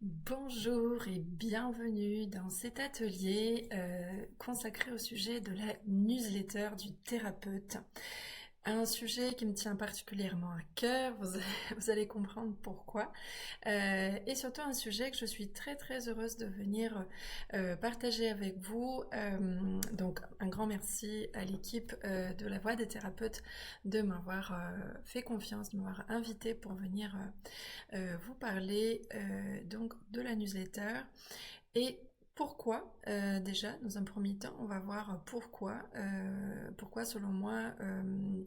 Bonjour et bienvenue dans cet atelier consacré au sujet de la newsletter du thérapeute. Un sujet qui me tient particulièrement à cœur, vous allez comprendre pourquoi. Et surtout un sujet que je suis très très heureuse de venir partager avec vous. Donc un grand merci à l'équipe de la Voix des thérapeutes de m'avoir fait confiance, de m'avoir invité pour venir vous parler donc de la newsletter et pourquoi. Déjà dans un premier temps on va voir pourquoi selon moi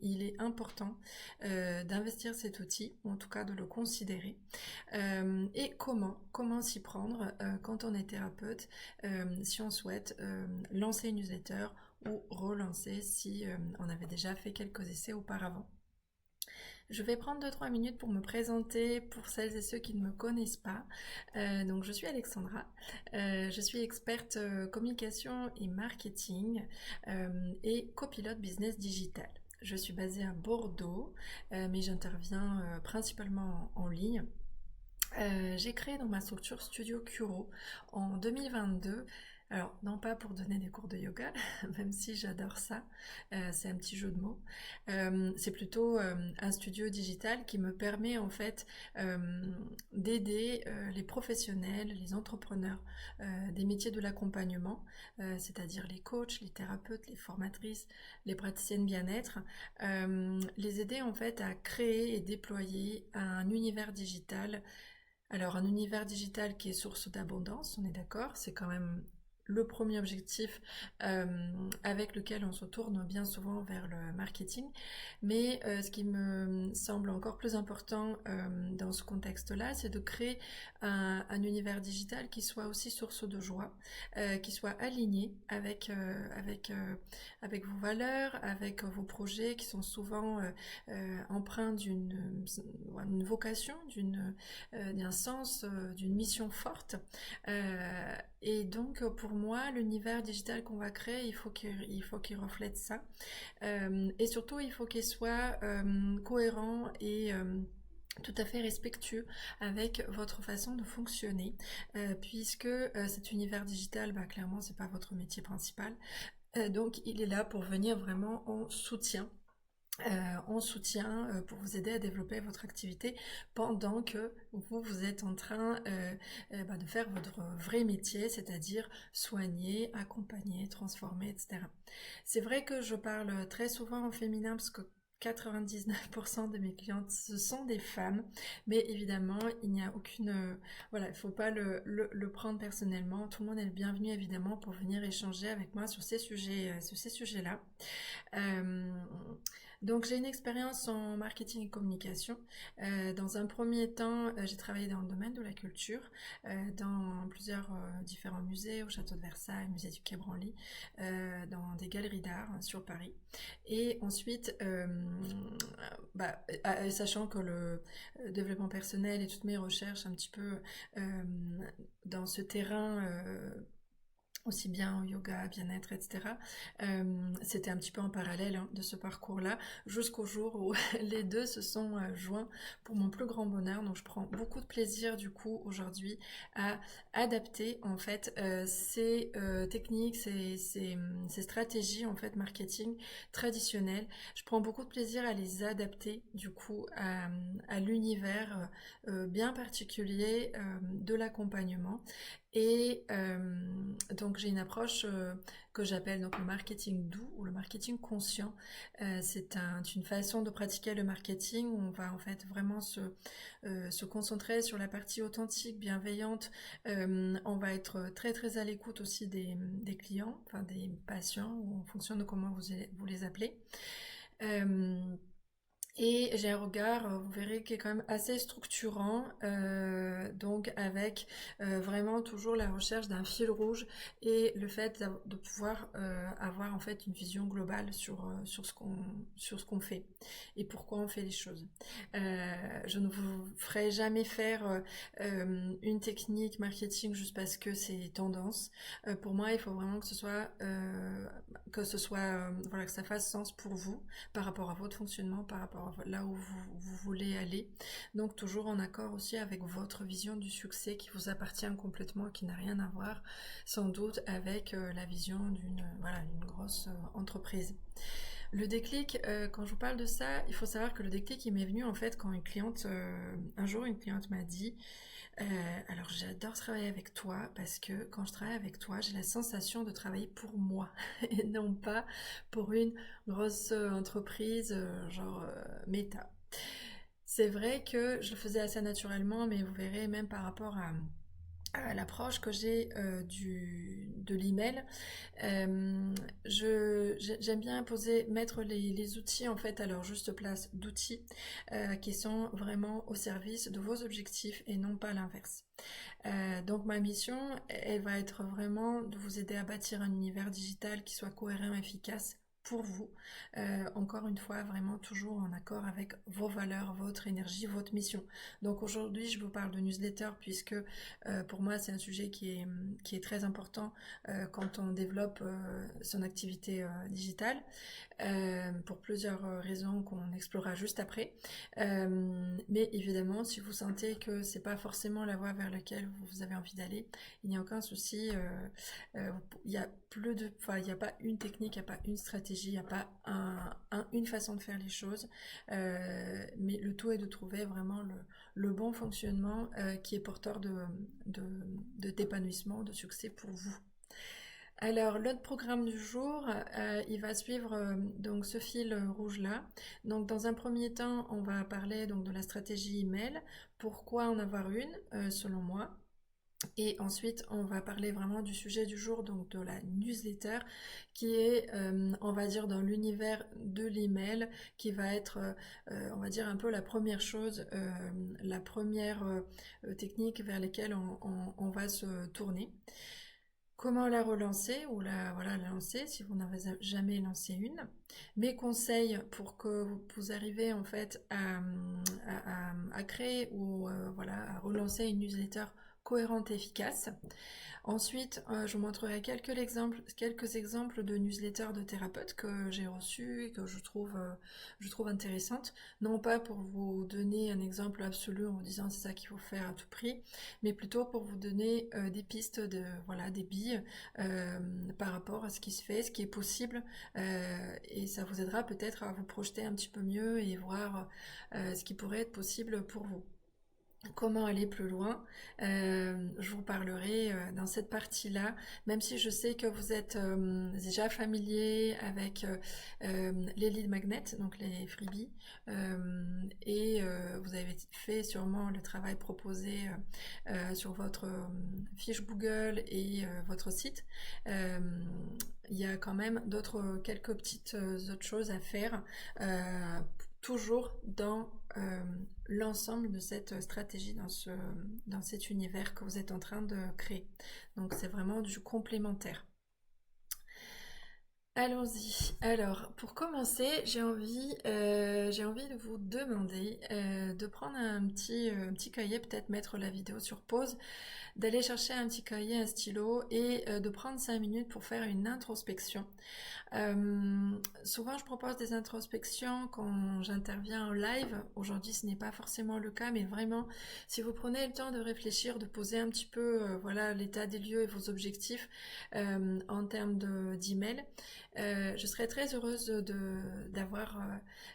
il est important d'investir cet outil, ou en tout cas de le considérer, et comment s'y prendre quand on est thérapeute, si on souhaite lancer une newsletter ou relancer si on avait déjà fait quelques essais auparavant. Je vais prendre 2-3 minutes pour me présenter pour celles et ceux qui ne me connaissent pas. Donc je suis Alexandra, je suis experte communication et marketing et copilote business digital. Je suis basée à Bordeaux, mais j'interviens principalement en ligne. J'ai créé dans ma structure Studio Curo en 2022. Alors, non pas pour donner des cours de yoga, même si j'adore ça, c'est un petit jeu de mots. C'est plutôt un studio digital qui me permet en fait d'aider les professionnels, les entrepreneurs des métiers de l'accompagnement, c'est-à-dire les coachs, les thérapeutes, les formatrices, les praticiennes bien-être, les aider en fait à créer et déployer un univers digital. Alors, un univers digital qui est source d'abondance, on est d'accord, c'est quand même le premier objectif avec lequel on se tourne bien souvent vers le marketing. Mais ce qui me semble encore plus important dans ce contexte-là, c'est de créer un univers digital qui soit aussi source de joie, qui soit aligné avec vos valeurs, avec vos projets qui sont souvent empreints d'une vocation, d'un sens, d'une mission forte. Et donc pour moi, l'univers digital qu'on va créer, il faut qu'il reflète ça. Et surtout, il faut qu'il soit cohérent et tout à fait respectueux avec votre façon de fonctionner, puisque cet univers digital, bah, clairement, c'est pas votre métier principal. Donc, il est là pour venir vraiment pour vous aider à développer votre activité pendant que vous êtes en train de faire votre vrai métier, c'est-à-dire soigner, accompagner, transformer, etc. C'est vrai que je parle très souvent en féminin parce que 99% de mes clientes, ce sont des femmes, mais évidemment, il n'y a voilà, il ne faut pas le prendre personnellement. Tout le monde est le bienvenu, évidemment, pour venir échanger avec moi sur ces sujets-là. Euh, donc j'ai une expérience en marketing et communication. Dans un premier temps, j'ai travaillé dans le domaine de la culture, dans plusieurs différents musées, au château de Versailles, au musée du Quai Branly, dans des galeries d'art sur Paris. Et ensuite, sachant que le développement personnel et toutes mes recherches un petit peu dans ce terrain aussi bien au yoga, bien-être, etc. C'était un petit peu en parallèle de ce parcours-là, jusqu'au jour où les deux se sont joints pour mon plus grand bonheur. Donc je prends beaucoup de plaisir du coup aujourd'hui à adapter en fait ces techniques, ces stratégies en fait marketing traditionnelles. Je prends beaucoup de plaisir à les adapter du coup à l'univers bien particulier de l'accompagnement. Et donc j'ai une approche que j'appelle donc le marketing doux ou le marketing conscient. C'est une façon de pratiquer le marketing où on va en fait vraiment se concentrer sur la partie authentique, bienveillante. On va être très très à l'écoute aussi des clients, enfin des patients, ou en fonction de comment vous les appelez. Et j'ai un regard, vous verrez, qui est quand même assez structurant, donc avec vraiment toujours la recherche d'un fil rouge et le fait de pouvoir avoir en fait une vision globale sur ce qu'on fait et pourquoi on fait les choses. Je ne vous ferai jamais faire une technique marketing juste parce que c'est tendance. Pour moi, il faut vraiment voilà, que ça fasse sens pour vous par rapport à votre fonctionnement, par rapport là où vous voulez aller. Donc toujours en accord aussi avec votre vision du succès qui vous appartient complètement, qui n'a rien à voir sans doute avec la vision d'une voilà, une grosse entreprise. Le déclic, quand je vous parle de ça, il faut savoir que le déclic, il m'est venu en fait quand un jour une cliente m'a dit, alors j'adore travailler avec toi parce que quand je travaille avec toi, j'ai la sensation de travailler pour moi et non pas pour une grosse entreprise genre Meta. C'est vrai que je le faisais assez naturellement, mais vous verrez même par rapport à l'approche que j'ai de l'email. J'aime bien mettre les outils en fait à leur juste place d'outils qui sont vraiment au service de vos objectifs et non pas l'inverse. Donc ma mission, elle va être vraiment de vous aider à bâtir un univers digital qui soit cohérent et efficace pour vous. Encore une fois, vraiment toujours en accord avec vos valeurs, votre énergie, votre mission. Donc aujourd'hui, je vous parle de newsletter puisque pour moi, c'est un sujet qui est très important quand on développe son activité digitale. Pour plusieurs raisons qu'on explorera juste après. Mais évidemment, si vous sentez que c'est pas forcément la voie vers laquelle vous avez envie d'aller, il n'y a aucun souci. Il y a enfin, il n'y a pas une technique, il n'y a pas une stratégie, il n'y a pas une façon de faire les choses. Mais le tout est de trouver vraiment le bon fonctionnement qui est porteur d'épanouissement, de succès pour vous. Alors, l'autre programme du jour, il va suivre donc ce fil rouge là. Donc, dans un premier temps, on va parler donc de la stratégie email. Pourquoi en avoir une, selon moi. Et ensuite, on va parler vraiment du sujet du jour, donc de la newsletter, qui est, on va dire, dans l'univers de l'email, qui va être, on va dire, un peu la première chose, la première technique vers laquelle on va se tourner. Comment la relancer ou voilà, la lancer si vous n'avez jamais lancé une. Mes conseils pour que vous arrivez en fait à créer ou voilà, à relancer une newsletter cohérente et efficace. Ensuite, je vous montrerai quelques exemples de newsletters de thérapeutes que j'ai reçus et que je trouve intéressantes. Non pas pour vous donner un exemple absolu en vous disant c'est ça qu'il faut faire à tout prix, mais plutôt pour vous donner des pistes, voilà, des billes par rapport à ce qui se fait, ce qui est possible. Et ça vous aidera peut-être à vous projeter un petit peu mieux et voir ce qui pourrait être possible pour vous. Comment aller plus loin, je vous parlerai dans cette partie-là, même si je sais que vous êtes déjà familier avec les lead magnets, donc les freebies, et vous avez fait sûrement le travail proposé sur votre fiche Google et votre site. Il y a quand même quelques petites autres choses à faire, toujours dans l'ensemble de cette stratégie, dans cet univers que vous êtes en train de créer. Donc c'est vraiment du complémentaire. Allons-y. Alors, pour commencer, j'ai envie de vous demander de prendre un petit cahier, peut-être mettre la vidéo sur pause, d'aller chercher un petit cahier, un stylo et de prendre 5 minutes pour faire une introspection. Souvent je propose des introspections quand j'interviens en live. Aujourd'hui ce n'est pas forcément le cas, mais vraiment si vous prenez le temps de réfléchir, de poser un petit peu voilà, l'état des lieux et vos objectifs en termes d'email, je serais très heureuse d'avoir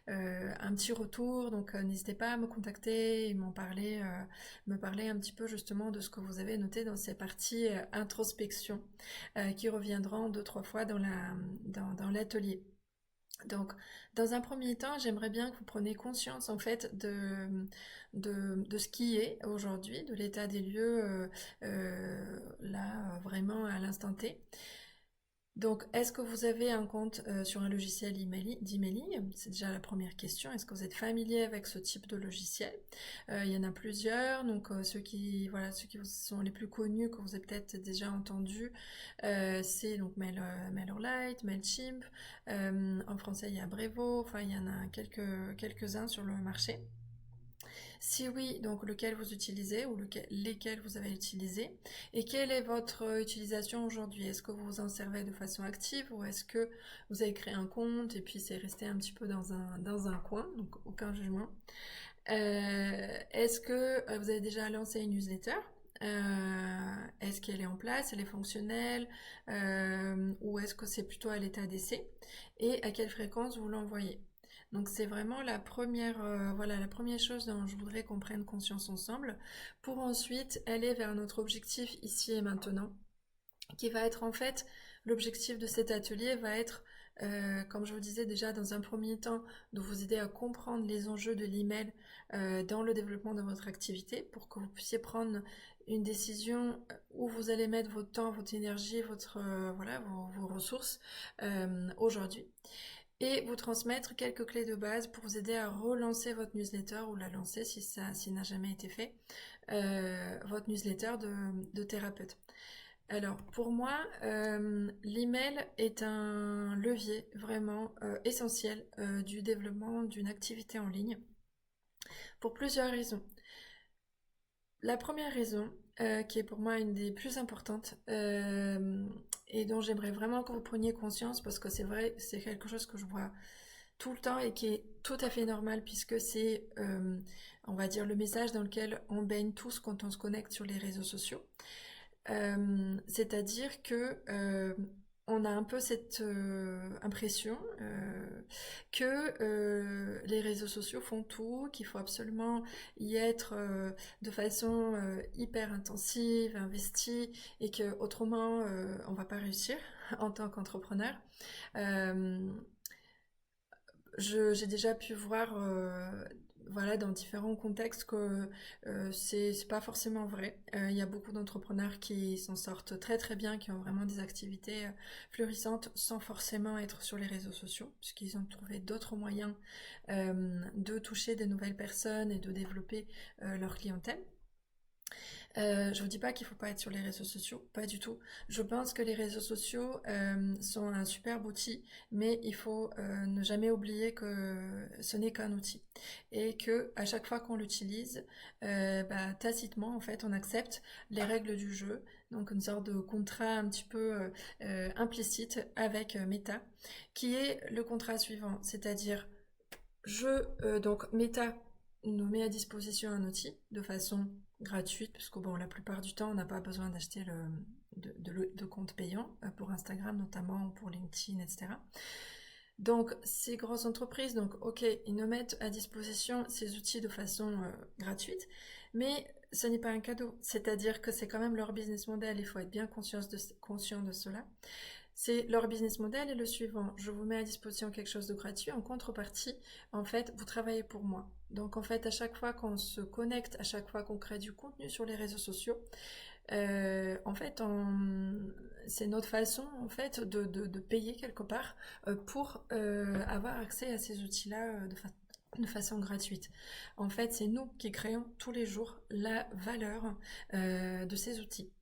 un petit retour. Donc n'hésitez pas à me contacter et me parler un petit peu justement de ce que vous avez noté dans ces parties introspection qui reviendront 2-3 fois dans l'atelier. Donc, dans un premier temps, j'aimerais bien que vous preniez conscience en fait de ce qui est aujourd'hui, de l'état des lieux là vraiment à l'instant T. Donc, est-ce que vous avez un compte sur un logiciel d'emailing? C'est déjà la première question. Est-ce que vous êtes familier avec ce type de logiciel? Il y en a plusieurs. Donc, ceux qui sont les plus connus, que vous avez peut-être déjà entendus, c'est donc MailerLite, Mailchimp. En français, il y a Brevo. Enfin, il y en a quelques-uns sur le marché. Si oui, donc lequel vous utilisez ou lesquels vous avez utilisé et quelle est votre utilisation aujourd'hui? Est-ce que vous vous en servez de façon active ou est-ce que vous avez créé un compte et puis c'est resté un petit peu dans un coin, donc aucun jugement. Est-ce que vous avez déjà lancé une newsletter? Est-ce qu'elle est en place, elle est fonctionnelle, ou est-ce que c'est plutôt à l'état d'essai? Et à quelle fréquence vous l'envoyez? Donc c'est vraiment voilà, la première chose dont je voudrais qu'on prenne conscience ensemble, pour ensuite aller vers notre objectif ici et maintenant, qui va être en fait, l'objectif de cet atelier va être, comme je vous disais déjà dans un premier temps, de vous aider à comprendre les enjeux de l'email dans le développement de votre activité pour que vous puissiez prendre une décision où vous allez mettre votre temps, votre énergie, voilà, vos ressources aujourd'hui et vous transmettre quelques clés de base pour vous aider à relancer votre newsletter ou la lancer si ça n'a jamais été fait, votre newsletter de thérapeute. Alors, pour moi, l'email est un levier vraiment essentiel du développement d'une activité en ligne pour plusieurs raisons. La première raison, qui est pour moi une des plus importantes et dont j'aimerais vraiment que vous preniez conscience parce que c'est vrai, c'est quelque chose que je vois tout le temps et qui est tout à fait normal puisque c'est, on va dire, le message dans lequel on baigne tous quand on se connecte sur les réseaux sociaux. C'est-à-dire que on a un peu cette impression que les réseaux sociaux font tout, qu'il faut absolument y être de façon hyper intensive, investie, et que autrement on va pas réussir en tant qu'entrepreneur. Euh, j'ai déjà pu voir voilà, dans différents contextes que c'est pas forcément vrai. Il y a beaucoup d'entrepreneurs qui s'en sortent très très bien, qui ont vraiment des activités florissantes sans forcément être sur les réseaux sociaux, puisqu'ils ont trouvé d'autres moyens de toucher des nouvelles personnes et de développer leur clientèle. Je vous dis pas qu'il faut pas être sur les réseaux sociaux, pas du tout. Je pense que les réseaux sociaux sont un superbe outil, mais il faut ne jamais oublier que ce n'est qu'un outil et que à chaque fois qu'on l'utilise, tacitement en fait, on accepte les règles du jeu, donc une sorte de contrat un petit peu implicite avec Meta, qui est le contrat suivant, c'est-à-dire donc Meta nous met à disposition un outil de façon gratuite, parce que bon, la plupart du temps, on n'a pas besoin d'acheter de compte payant pour Instagram notamment, ou pour LinkedIn, etc. Donc ces grosses entreprises, donc ok, ils nous mettent à disposition ces outils de façon gratuite, mais ce n'est pas un cadeau, c'est-à-dire que c'est quand même leur business model, il faut être bien conscient de cela. C'est leur business model est le suivant. Je vous mets à disposition quelque chose de gratuit. En contrepartie, en fait, vous travaillez pour moi. Donc, en fait, à chaque fois qu'on se connecte, à chaque fois qu'on crée du contenu sur les réseaux sociaux, en fait, c'est notre façon, en fait, de payer quelque part pour avoir accès à ces outils-là de façon gratuite. En fait, c'est nous qui créons tous les jours la valeur de ces outils.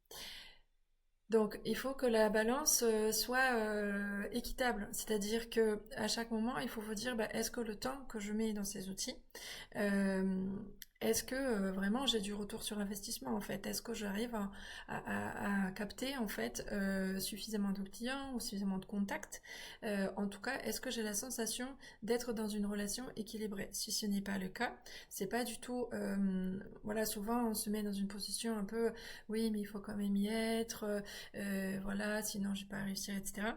Donc, il faut que la balance soit équitable, c'est-à-dire que à chaque moment, il faut vous dire, est-ce que le temps que je mets dans ces outils, euh, est-ce que vraiment j'ai du retour sur investissement en fait? Est-ce que j'arrive à capter en fait suffisamment de clients ou suffisamment de contacts? En tout cas, est-ce que j'ai la sensation d'être dans une relation équilibrée? Si ce n'est pas le cas, c'est pas du tout. Voilà, souvent on se met dans une position un peu, oui, mais il faut quand même y être. Voilà, sinon je vais pas réussir, etc.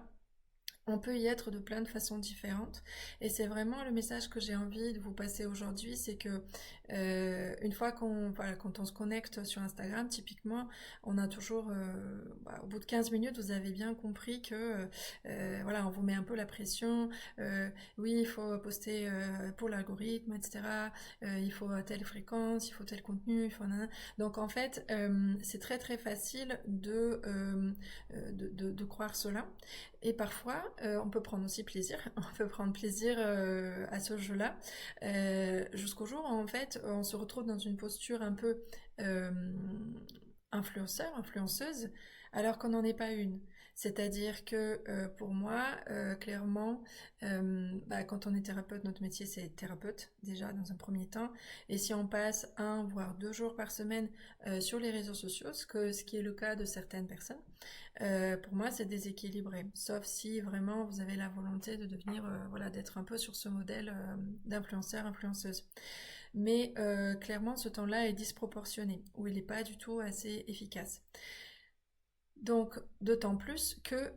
On peut y être de plein de façons différentes et c'est vraiment le message que j'ai envie de vous passer aujourd'hui, c'est que une fois quand on se connecte sur Instagram, typiquement, on a toujours, au bout de 15 minutes, vous avez bien compris que voilà, on vous met un peu la pression. Oui, il faut poster pour l'algorithme, etc. Il faut telle fréquence, il faut tel contenu, il faut nanana. Donc en fait, c'est très très facile de croire cela. Et parfois, on peut prendre aussi plaisir, on peut prendre plaisir à ce jeu-là, jusqu'au jour où en fait on se retrouve dans une posture un peu influenceur, influenceuse, alors qu'on n'en est pas une. C'est-à-dire que pour moi, clairement, quand on est thérapeute, notre métier c'est thérapeute déjà dans un premier temps. Et si on passe 1 voire 2 jours par semaine sur les réseaux sociaux, ce qui est le cas de certaines personnes, pour moi c'est déséquilibré. Sauf si vraiment vous avez la volonté de devenir, voilà, d'être un peu sur ce modèle d'influenceur, influenceuse. Mais clairement, ce temps-là est disproportionné, ou il n'est pas du tout assez efficace. Donc, d'autant plus que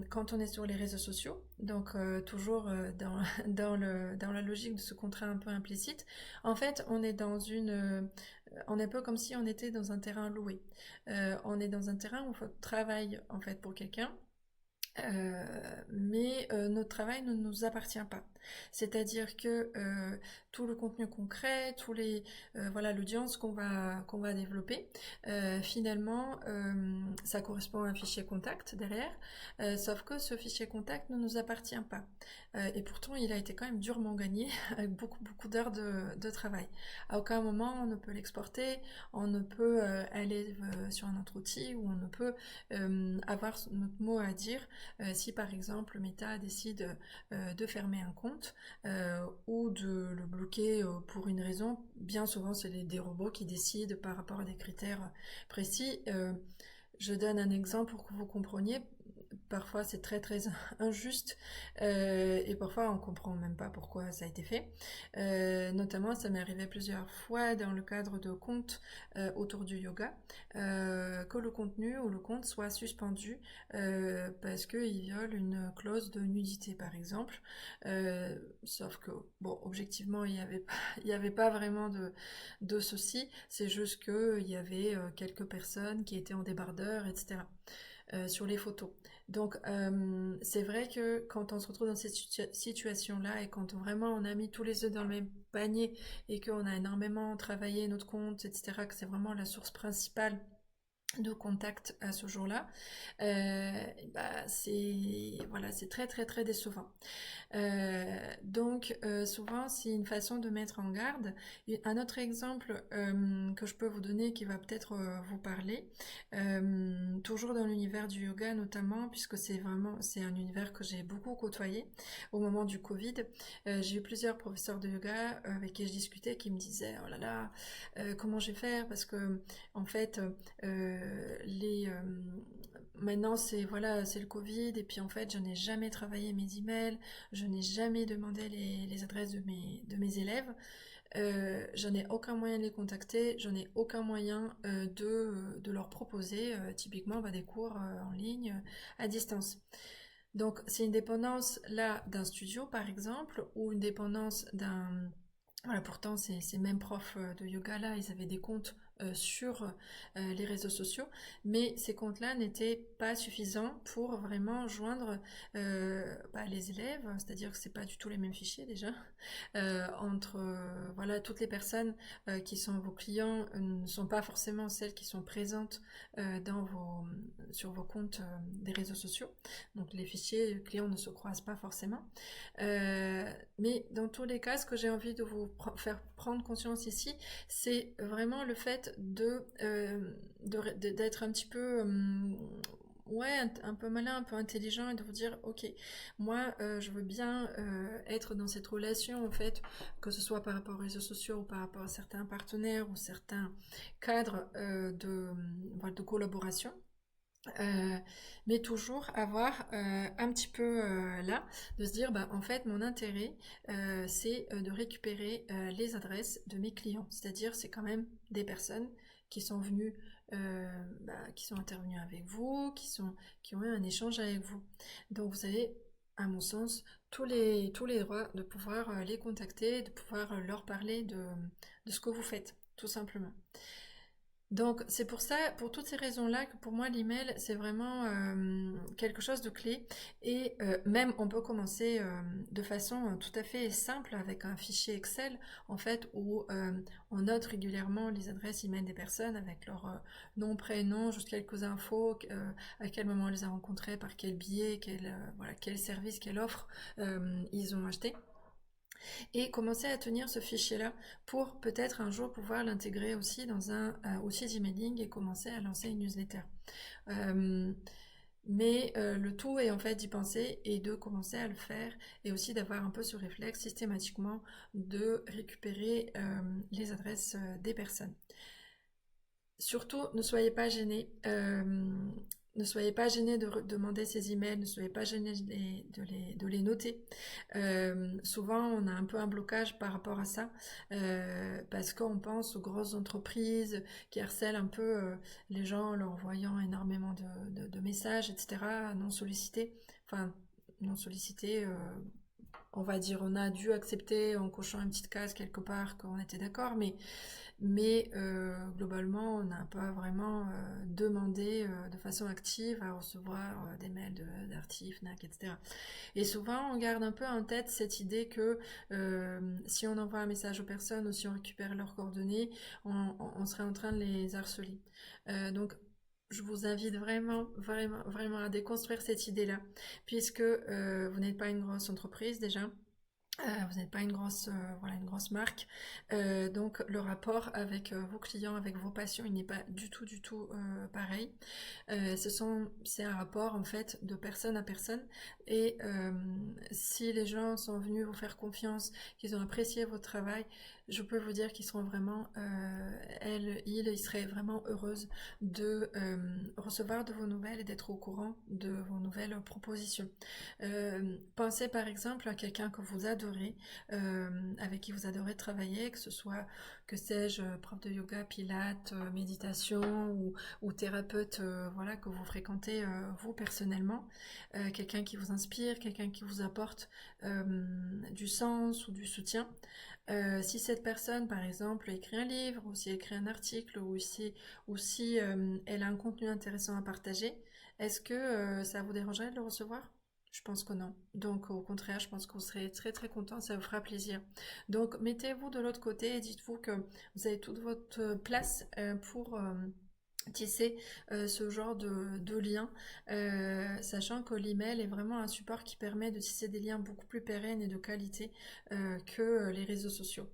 quand on est sur les réseaux sociaux, donc toujours dans la logique de ce contrat un peu implicite, en fait, on est un peu comme si on était dans un terrain loué. On est dans un terrain où il faut travailler en fait pour quelqu'un. Mais notre travail ne nous appartient pas. C'est-à-dire que tout le contenu concret, voilà, l'audience qu'on va développer, finalement, ça correspond à un fichier contact derrière, sauf que ce fichier contact ne nous appartient pas. Et pourtant, il a été quand même durement gagné avec beaucoup beaucoup d'heures de travail. À aucun moment on ne peut l'exporter, on ne peut aller sur un autre outil, ou on ne peut avoir notre mot à dire si par exemple Meta décide de fermer un compte ou de le bloquer pour une raison. Bien souvent c'est des robots qui décident par rapport à des critères précis. Je donne un exemple pour que vous compreniez. Parfois c'est très très injuste et parfois on comprend même pas pourquoi ça a été fait. Notamment ça m'est arrivé plusieurs fois dans le cadre de comptes autour du yoga, que le contenu ou le compte soit suspendu parce qu'il viole une clause de nudité par exemple. Sauf que bon, objectivement il y avait pas vraiment de souci, c'est juste qu'il y avait quelques personnes qui étaient en débardeur, etc. Sur les photos. Donc c'est vrai que quand on se retrouve dans cette situation-là et quand vraiment on a mis tous les œufs dans le même panier et qu'on a énormément travaillé notre compte, etc., que c'est vraiment la source principale de contact à ce jour-là, c'est voilà, c'est très très très décevant. Donc souvent c'est une façon de mettre en garde. Et un autre exemple que je peux vous donner qui va peut-être vous parler, toujours dans l'univers du yoga notamment, puisque c'est un univers que j'ai beaucoup côtoyé au moment du Covid. J'ai eu plusieurs professeurs de yoga avec qui je discutais qui me disaient oh là là, comment je vais faire parce que en fait maintenant c'est voilà, c'est le Covid et puis en fait je n'ai jamais travaillé mes emails, je n'ai jamais demandé les adresses de mes élèves, je n'ai aucun moyen de les contacter, je n'ai aucun moyen de leur proposer typiquement des cours en ligne à distance. Donc c'est une dépendance là d'un studio par exemple, ou une dépendance d'un... Voilà, pourtant ces mêmes profs de yoga là, ils avaient des comptes sur les réseaux sociaux, mais ces comptes-là n'étaient pas suffisants pour vraiment joindre les élèves, c'est-à-dire que c'est pas du tout les mêmes fichiers déjà, entre voilà, toutes les personnes qui sont vos clients ne sont pas forcément celles qui sont présentes sur vos comptes des réseaux sociaux, donc les fichiers clients ne se croisent pas forcément. Mais dans tous les cas, ce que j'ai envie de vous faire prendre conscience ici, c'est vraiment le fait d'être un petit peu ouais, un peu malin, un peu intelligent, et de vous dire ok, moi je veux bien être dans cette relation en fait, que ce soit par rapport aux réseaux sociaux ou par rapport à certains partenaires ou certains cadres voilà, de collaboration. Euh, mais toujours avoir un petit peu là, de se dire en fait mon intérêt c'est de récupérer les adresses de mes clients, c'est-à-dire c'est quand même des personnes qui sont venues qui sont intervenues avec vous, qui ont eu un échange avec vous, donc vous avez à mon sens tous les droits de pouvoir les contacter, de pouvoir leur parler de ce que vous faites tout simplement. Donc c'est pour ça, pour toutes ces raisons-là, que pour moi l'email c'est vraiment quelque chose de clé. Et même on peut commencer de façon tout à fait simple avec un fichier Excel en fait, où on note régulièrement les adresses email des personnes avec leur nom, prénom, juste quelques infos, à quel moment on les a rencontrés, par quel biais, voilà, quel service, quelle offre ils ont acheté, et commencer à tenir ce fichier-là pour peut-être un jour pouvoir l'intégrer aussi dans un outil d'emailing et commencer à lancer une newsletter. Euh, Mais le tout est en fait d'y penser et de commencer à le faire et aussi d'avoir un peu ce réflexe systématiquement de récupérer les adresses des personnes. Surtout, ne soyez pas gênés. Ne soyez pas gênés de demander ces emails, ne soyez pas gênés de les noter. Souvent, on a un peu un blocage par rapport à ça, parce qu'on pense aux grosses entreprises qui harcèlent un peu les gens en leur envoyant énormément de messages, etc., non sollicités. Enfin, non sollicités, on va dire, on a dû accepter en cochant une petite case quelque part qu'on était d'accord, mais globalement, on n'a pas vraiment demandé de façon active à recevoir des mails d'Arty, Fnac, etc. Et souvent, on garde un peu en tête cette idée que si on envoie un message aux personnes ou si on récupère leurs coordonnées, on serait en train de les harceler. Donc, je vous invite vraiment, vraiment, vraiment à déconstruire cette idée-là, puisque vous n'êtes pas une grosse entreprise déjà. Vous n'êtes pas voilà, une grosse marque. Donc le rapport avec vos clients, avec vos patients, il n'est pas du tout pareil. C'est un rapport en fait de personne à personne. Et si les gens sont venus vous faire confiance, qu'ils ont apprécié votre travail, je peux vous dire qu'ils seront vraiment, ils seraient vraiment heureuses de recevoir de vos nouvelles et d'être au courant de vos nouvelles propositions. Pensez par exemple à quelqu'un que vous adorez, avec qui vous adorez travailler, que ce soit, que sais-je, prof de yoga, pilates, méditation ou thérapeute, voilà, que vous fréquentez vous personnellement, quelqu'un qui vous inspire, quelqu'un qui vous apporte du sens ou du soutien. Si cette personne, par exemple, écrit un livre, ou si elle écrit un article, ou si elle a un contenu intéressant à partager, est-ce que ça vous dérangerait de le recevoir? Je pense que non. Donc au contraire, je pense que vous serez très très content, ça vous fera plaisir. Donc mettez-vous de l'autre côté et dites-vous que vous avez toute votre place pour tisser ce genre de lien, sachant que l'email est vraiment un support qui permet de tisser des liens beaucoup plus pérennes et de qualité que les réseaux sociaux.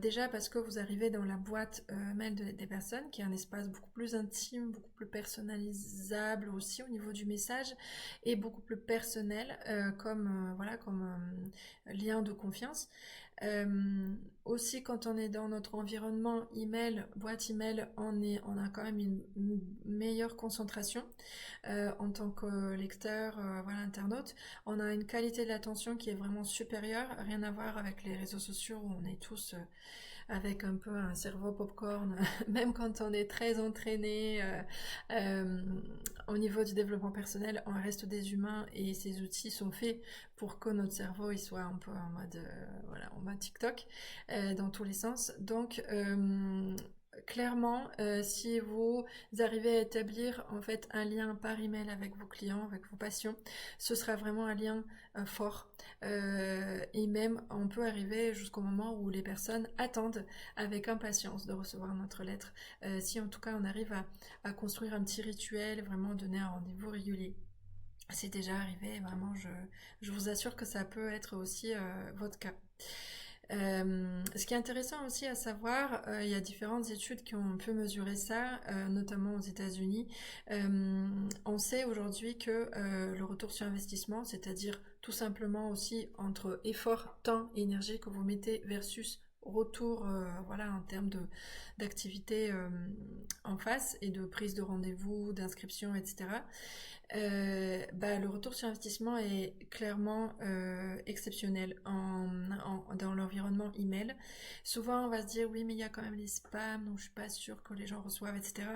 Déjà parce que vous arrivez dans la boîte mail des personnes, qui est un espace beaucoup plus intime, beaucoup plus personnalisable aussi au niveau du message, et beaucoup plus personnel voilà, comme lien de confiance. Aussi, quand on est dans notre environnement email, boîte email, on a quand même une meilleure concentration en tant que lecteur, voilà, internaute. On a une qualité de l'attention qui est vraiment supérieure, rien à voir avec les réseaux sociaux où on est tous avec un peu un cerveau popcorn, même quand on est très entraîné euh, au niveau du développement personnel, on reste des humains et ces outils sont faits pour que notre cerveau il soit un peu en mode, voilà, en mode TikTok dans tous les sens. Donc clairement, si vous arrivez à établir en fait un lien par email avec vos clients, avec vos patients, ce sera vraiment un lien fort. Et même, on peut arriver jusqu'au moment où les personnes attendent avec impatience de recevoir notre lettre. Si en tout cas on arrive à construire un petit rituel, vraiment donner un rendez-vous régulier. C'est déjà arrivé, vraiment, je vous assure que ça peut être aussi votre cas. Ce qui est intéressant aussi à savoir, il y a différentes études qui ont pu mesurer ça, notamment aux États-Unis. On sait aujourd'hui que le retour sur investissement, c'est-à-dire tout simplement aussi entre effort, temps et énergie que vous mettez versus retour, voilà, en termes d'activité en face et de prise de rendez-vous, d'inscription, etc. Le retour sur investissement est clairement exceptionnel dans l'environnement email. Souvent, on va se dire oui, mais il y a quand même les spams, donc je suis pas sûre que les gens reçoivent, etc.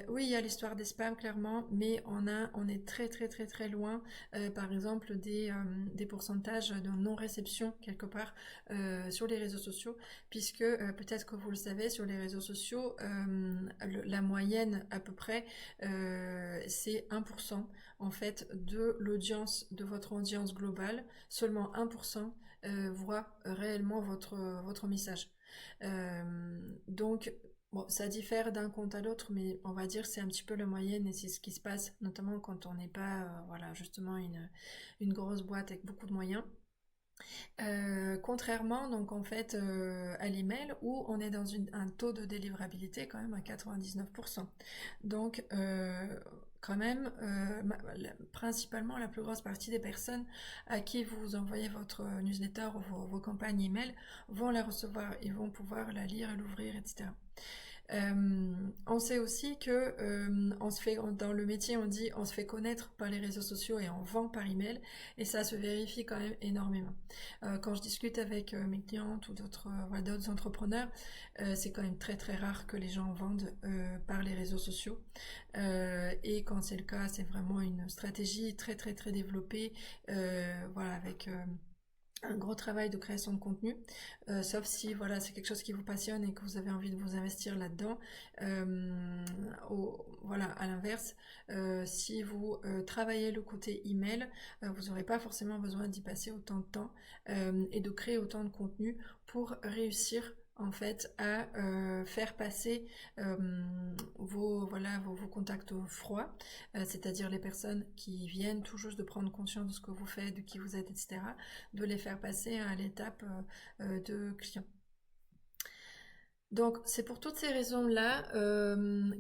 Oui, il y a l'histoire des spams clairement, mais on est très très très très loin, par exemple des pourcentages de non-réception quelque part sur les réseaux sociaux, puisque peut-être que vous le savez, sur les réseaux sociaux, la moyenne à peu près, c'est 1% en fait de l'audience, de votre audience globale, seulement 1% voit réellement votre message. Donc bon, ça diffère d'un compte à l'autre, mais on va dire que c'est un petit peu la moyenne et c'est ce qui se passe, notamment quand on n'est pas, voilà, justement une grosse boîte avec beaucoup de moyens. Contrairement donc en fait à l'email où on est dans un taux de délivrabilité quand même à 99%. Donc quand même, principalement la plus grosse partie des personnes à qui vous envoyez votre newsletter ou vos campagnes email vont la recevoir et vont pouvoir la lire et l'ouvrir, etc. On sait aussi que on se fait dans le métier, on dit on se fait connaître par les réseaux sociaux et on vend par email, et ça se vérifie quand même énormément. Quand je discute avec mes clientes ou d'autres voilà, d'autres entrepreneurs, c'est quand même très très rare que les gens vendent par les réseaux sociaux. Et quand c'est le cas, c'est vraiment une stratégie très très très développée, voilà, avec un gros travail de création de contenu, sauf si voilà c'est quelque chose qui vous passionne et que vous avez envie de vous investir là-dedans. Voilà, à l'inverse, si vous travaillez le côté email, vous n'aurez pas forcément besoin d'y passer autant de temps et de créer autant de contenu pour réussir en fait à faire passer euh, vos contacts froids, c'est-à-dire les personnes qui viennent tout juste de prendre conscience de ce que vous faites, de qui vous êtes, etc., de les faire passer à l'étape de client. Donc c'est pour toutes ces raisons-là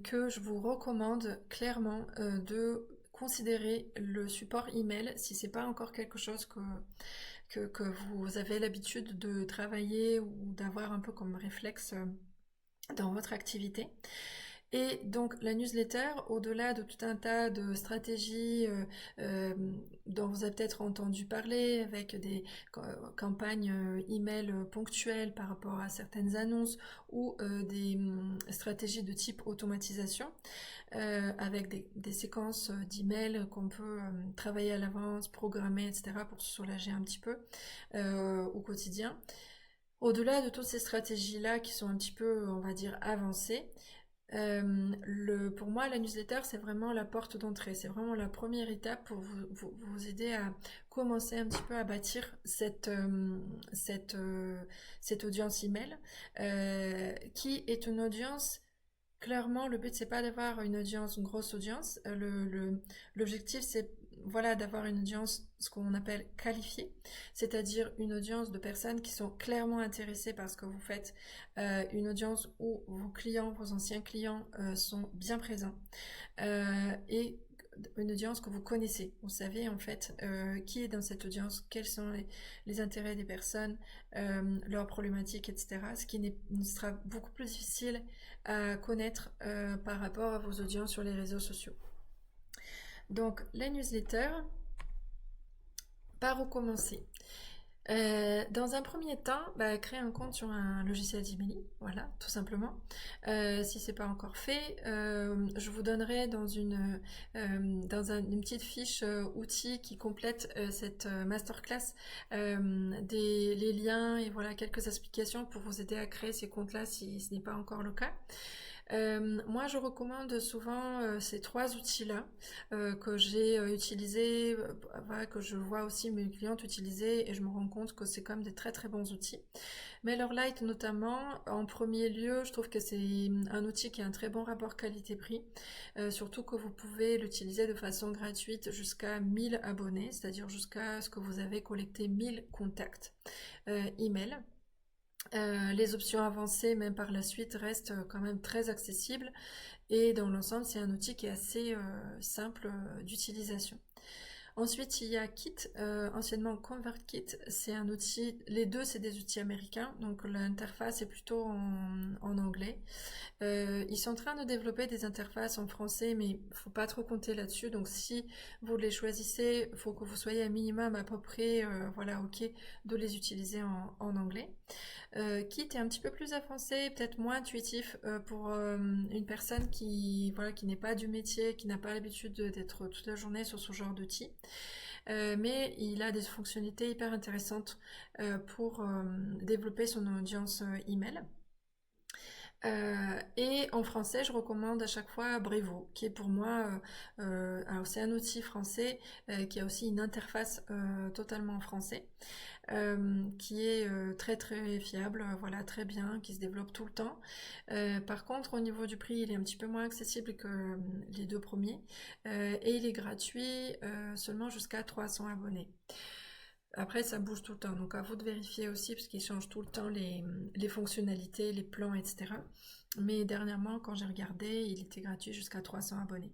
que je vous recommande clairement de considérer le support email si c'est pas encore quelque chose que vous avez l'habitude de travailler ou d'avoir un peu comme réflexe dans votre activité. Et donc la newsletter, au-delà de tout un tas de stratégies dont vous avez peut-être entendu parler, avec des campagnes email ponctuelles par rapport à certaines annonces ou des stratégies de type automatisation, avec des séquences d'emails qu'on peut travailler à l'avance, programmer, etc. pour se soulager un petit peu au quotidien. Au-delà de toutes ces stratégies-là qui sont un petit peu, on va dire, avancées, pour moi, la newsletter, c'est vraiment la porte d'entrée. C'est vraiment la première étape pour vous aider à commencer un petit peu à bâtir cette, euh, cette audience email, qui est une audience. Clairement, le but, c'est pas d'avoir une grosse audience. L'objectif, c'est voilà, d'avoir une audience, ce qu'on appelle qualifiée, c'est-à-dire une audience de personnes qui sont clairement intéressées par ce que vous faites, une audience où vos clients, vos anciens clients sont bien présents, et une audience que vous connaissez. Vous savez en fait qui est dans cette audience, quels sont les intérêts des personnes, leurs problématiques, etc. Ce qui sera beaucoup plus difficile à connaître par rapport à vos audiences sur les réseaux sociaux. Donc la newsletter, par où commencer? Dans un premier temps, créer un compte sur un logiciel d'emailing, voilà, tout simplement. Si c'est pas encore fait, je vous donnerai une petite fiche outils qui complète cette masterclass les liens et voilà quelques explications pour vous aider à créer ces comptes-là si ce n'est pas encore le cas. Moi, je recommande souvent ces trois outils-là que j'ai utilisés, voilà, que je vois aussi mes clientes utiliser et je me rends compte que c'est quand même des très très bons outils. MailerLite notamment, en premier lieu, je trouve que c'est un outil qui a un très bon rapport qualité-prix, surtout que vous pouvez l'utiliser de façon gratuite jusqu'à 1000 abonnés, c'est-à-dire jusqu'à ce que vous avez collecté 1000 contacts email. Les options avancées, même par la suite, restent quand même très accessibles et dans l'ensemble, c'est un outil qui est assez simple d'utilisation. Ensuite, il y a Kit, anciennement ConvertKit, c'est un outil, les deux c'est des outils américains, donc l'interface est plutôt en anglais. Ils sont en train de développer des interfaces en français, mais il ne faut pas trop compter là-dessus. Donc si vous les choisissez, il faut que vous soyez un minimum à peu près voilà, ok de les utiliser en anglais. Kit est un petit peu plus avancé, peut-être moins intuitif pour une personne qui voilà, qui n'est pas du métier, qui n'a pas l'habitude d'être toute la journée sur ce genre d'outil. Mais il a des fonctionnalités hyper intéressantes pour développer son audience email. Et en français, je recommande à chaque fois Brevo, qui est pour moi, alors c'est un outil français qui a aussi une interface totalement en français, qui est très très fiable, voilà, très bien, qui se développe tout le temps. Par contre, au niveau du prix, il est un petit peu moins accessible que les deux premiers, et il est gratuit seulement jusqu'à 300 abonnés. après, ça bouge tout le temps, donc à vous de vérifier aussi, parce qu'ils changent tout le temps les fonctionnalités, les plans, etc. Mais dernièrement, quand j'ai regardé, il était gratuit jusqu'à 300 abonnés.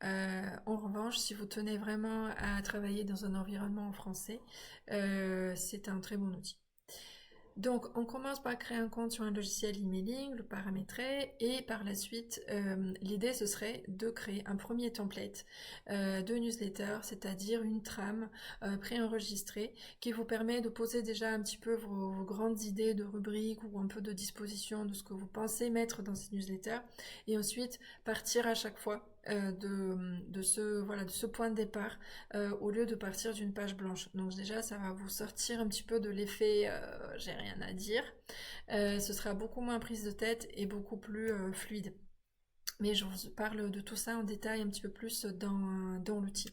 En revanche, si vous tenez vraiment à travailler dans un environnement en français, c'est un très bon outil. Donc, on commence par créer un compte sur un logiciel emailing, le paramétrer, et par la suite, l'idée ce serait de créer un premier template de newsletter, c'est-à-dire une trame préenregistrée qui vous permet de poser déjà un petit peu vos grandes idées de rubriques ou un peu de disposition de ce que vous pensez mettre dans ces newsletters, et ensuite partir à chaque fois de ce point de départ au lieu de partir d'une page blanche. Donc déjà, ça va vous sortir un petit peu de l'effet j'ai rien à dire. Ce sera beaucoup moins prise de tête et beaucoup plus fluide. Mais je vous parle de tout ça en détail un petit peu plus dans l'outil.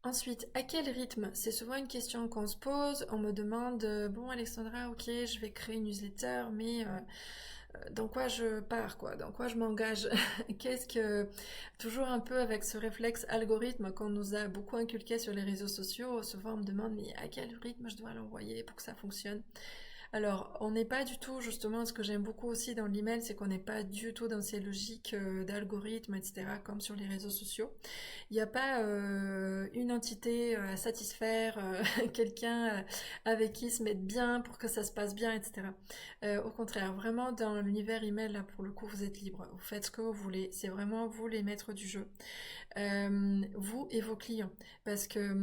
Ensuite, à quel rythme? C'est souvent une question qu'on se pose. On me demande, bon Alexandra, ok, je vais créer une newsletter, mais dans quoi je pars, quoi, dans quoi je m'engage. Qu'est-ce que, toujours un peu avec ce réflexe algorithme qu'on nous a beaucoup inculqué sur les réseaux sociaux, souvent on me demande, mais à quel rythme je dois l'envoyer pour que ça fonctionne? Alors, on n'est pas du tout, justement, ce que j'aime beaucoup aussi dans l'email, c'est qu'on n'est pas du tout dans ces logiques d'algorithme, etc., comme sur les réseaux sociaux. Il n'y a pas une entité à satisfaire, quelqu'un avec qui se mettre bien pour que ça se passe bien, etc. Au contraire, vraiment dans l'univers email, là pour le coup, vous êtes libre. Vous faites ce que vous voulez. C'est vraiment vous les maîtres du jeu. Vous et vos clients. Parce que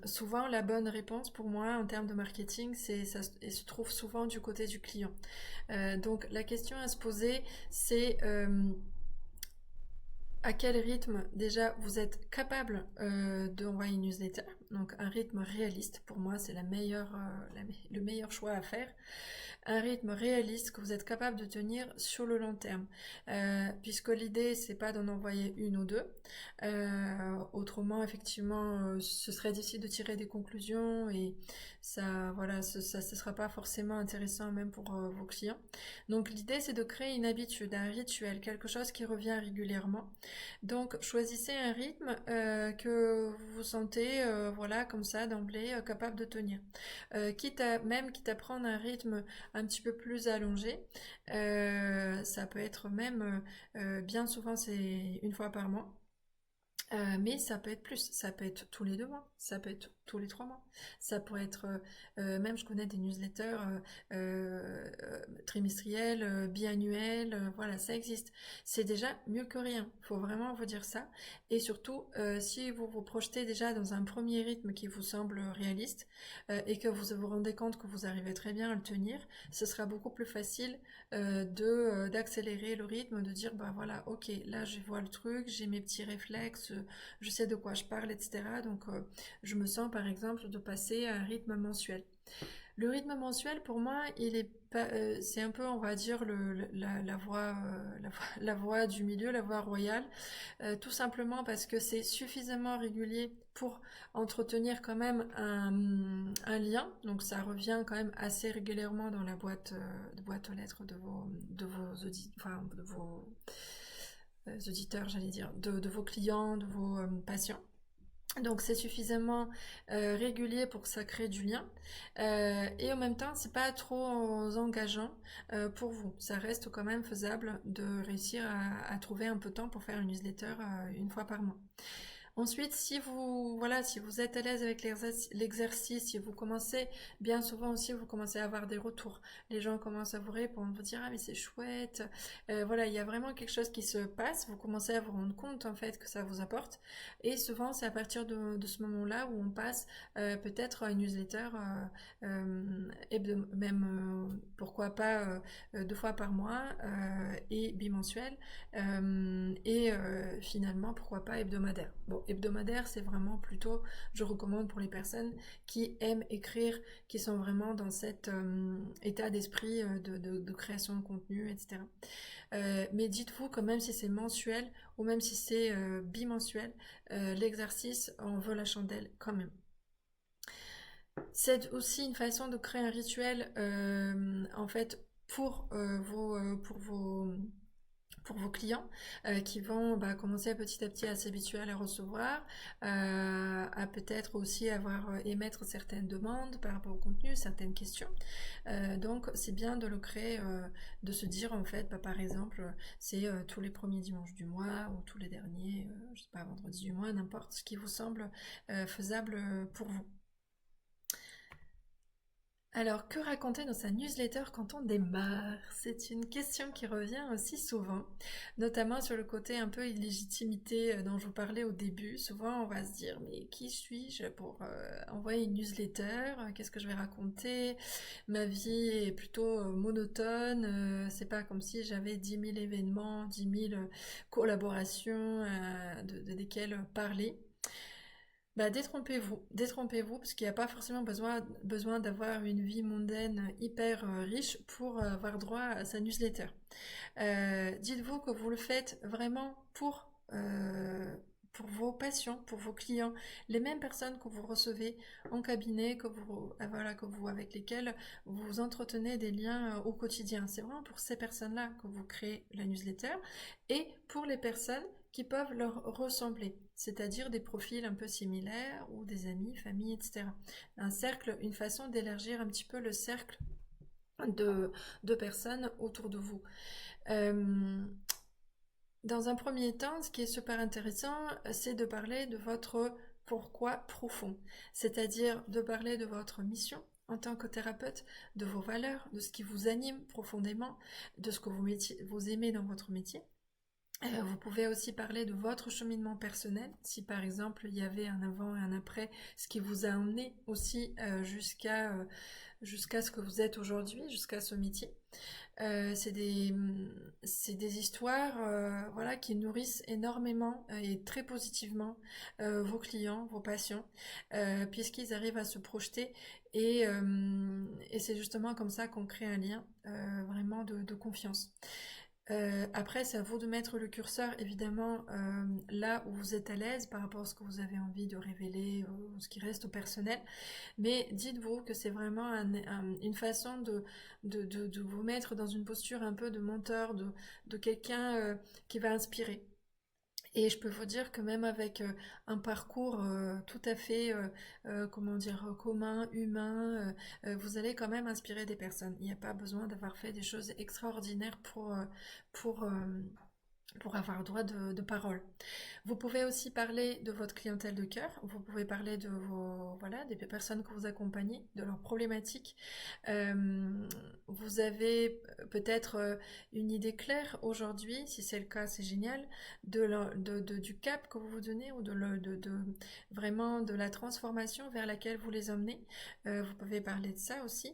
souvent, la bonne réponse pour moi en termes de marketing, ça se trouve souvent du côté du client. Donc la question à se poser, c'est à quel rythme déjà vous êtes capable d'envoyer une newsletter. Donc un rythme réaliste, pour moi, c'est le meilleur choix à faire. Un rythme réaliste que vous êtes capable de tenir sur le long terme. Puisque l'idée, c'est pas d'en envoyer une ou deux. Autrement, effectivement, ce serait difficile de tirer des conclusions et ça, voilà, ce sera pas forcément intéressant même pour vos clients. Donc l'idée, c'est de créer une habitude, un rituel, quelque chose qui revient régulièrement. Donc choisissez un rythme que vous vous sentez, voilà, comme ça, d'emblée, capable de tenir. Quitte à prendre un rythme un petit peu plus allongé, ça peut être même, bien souvent c'est une fois par mois. Mais ça peut être plus, ça peut être tous les 2 mois, ça peut être tous les 3 mois, ça peut être, même je connais des newsletters trimestriels, biannuels, voilà, ça existe. C'est déjà mieux que rien, faut vraiment vous dire ça. Et surtout, si vous vous projetez déjà dans un premier rythme qui vous semble réaliste et que vous vous rendez compte que vous arrivez très bien à le tenir, ce sera beaucoup plus facile d'accélérer le rythme, de dire bah voilà, ok, là je vois le truc, j'ai mes petits réflexes, je sais de quoi je parle, etc. Donc je me sens par exemple de passer à un rythme mensuel. Le rythme mensuel, pour moi, il est pas, c'est un peu, on va dire, la voie, la voie du milieu, la voie royale, tout simplement parce que c'est suffisamment régulier pour entretenir quand même un lien. Donc ça revient quand même assez régulièrement dans la boîte aux lettres de vos auditeurs, j'allais dire, de vos clients, de vos patients. Donc c'est suffisamment régulier pour que ça crée du lien et en même temps c'est pas trop engageant pour vous. Ça reste quand même faisable de réussir à trouver un peu de temps pour faire une newsletter une fois par mois. Ensuite, si vous êtes à l'aise avec l'exercice, si vous commencez, bien souvent aussi, vous commencez à avoir des retours. Les gens commencent à vous répondre, vous dire, ah mais c'est chouette. Voilà, il y a vraiment quelque chose qui se passe. Vous commencez à vous rendre compte, en fait, que ça vous apporte. Et souvent, c'est à partir de ce moment-là où on passe peut-être à une newsletter, même, pourquoi pas, 2 fois par mois et bimensuel. Finalement, pourquoi pas hebdomadaire. Bon, hebdomadaire, c'est vraiment plutôt, je recommande pour les personnes qui aiment écrire, qui sont vraiment dans cet état d'esprit de création de contenu, etc. Mais dites-vous que même si c'est mensuel ou même si c'est bimensuel, l'exercice en vaut la chandelle quand même. C'est aussi une façon de créer un rituel en fait pour pour vos clients qui vont commencer petit à petit à s'habituer à la recevoir, à peut-être aussi émettre certaines demandes par rapport au contenu, certaines questions. Donc c'est bien de le créer, de se dire en fait, par exemple, c'est tous les premiers dimanches du mois ou tous les derniers, je sais pas, vendredi du mois, n'importe ce qui vous semble faisable pour vous. Alors, que raconter dans sa newsletter quand on démarre? C'est une question qui revient aussi souvent, notamment sur le côté un peu illégitimité dont je vous parlais au début. Souvent, on va se dire, mais qui suis-je pour envoyer une newsletter? Qu'est-ce que je vais raconter? Ma vie est plutôt monotone. C'est pas comme si j'avais 10 000 événements, 10 000 collaborations desquelles parler. Détrompez-vous, parce qu'il n'y a pas forcément besoin d'avoir une vie mondaine hyper riche pour avoir droit à sa newsletter. Dites-vous que vous le faites vraiment pour vos patients, pour vos clients, les mêmes personnes que vous recevez en cabinet, avec lesquelles vous entretenez des liens au quotidien. C'est vraiment pour ces personnes-là que vous créez la newsletter et pour les personnes qui peuvent leur ressembler, c'est-à-dire des profils un peu similaires ou des amis, famille, etc. Un cercle, une façon d'élargir un petit peu le cercle de personnes autour de vous. Dans un premier temps, ce qui est super intéressant, c'est de parler de votre pourquoi profond, c'est-à-dire de parler de votre mission en tant que thérapeute, de vos valeurs, de ce qui vous anime profondément, de ce que vous aimez dans votre métier. Vous pouvez aussi parler de votre cheminement personnel, si par exemple il y avait un avant et un après, ce qui vous a emmené aussi jusqu'à ce que vous êtes aujourd'hui, jusqu'à ce métier. C'est des histoires voilà, qui nourrissent énormément et très positivement vos clients, vos patients, puisqu'ils arrivent à se projeter et c'est justement comme ça qu'on crée un lien vraiment de confiance. Après, c'est à vous de mettre le curseur, évidemment, là où vous êtes à l'aise par rapport à ce que vous avez envie de révéler, ce qui reste au personnel. Mais dites-vous que c'est vraiment une façon de vous mettre dans une posture un peu de mentor, de quelqu'un qui va inspirer. Et je peux vous dire que même avec un parcours tout à fait, comment dire, commun, humain, vous allez quand même inspirer des personnes. Il n'y a pas besoin d'avoir fait des choses extraordinaires pour, euh, pour avoir droit de parole. Vous pouvez aussi parler de votre clientèle de cœur, vous pouvez parler de des personnes que vous accompagnez, de leurs problématiques. Vous avez peut-être une idée claire aujourd'hui, si c'est le cas, c'est génial, du cap que vous vous donnez ou vraiment de la transformation vers laquelle vous les emmenez. Vous pouvez parler de ça aussi.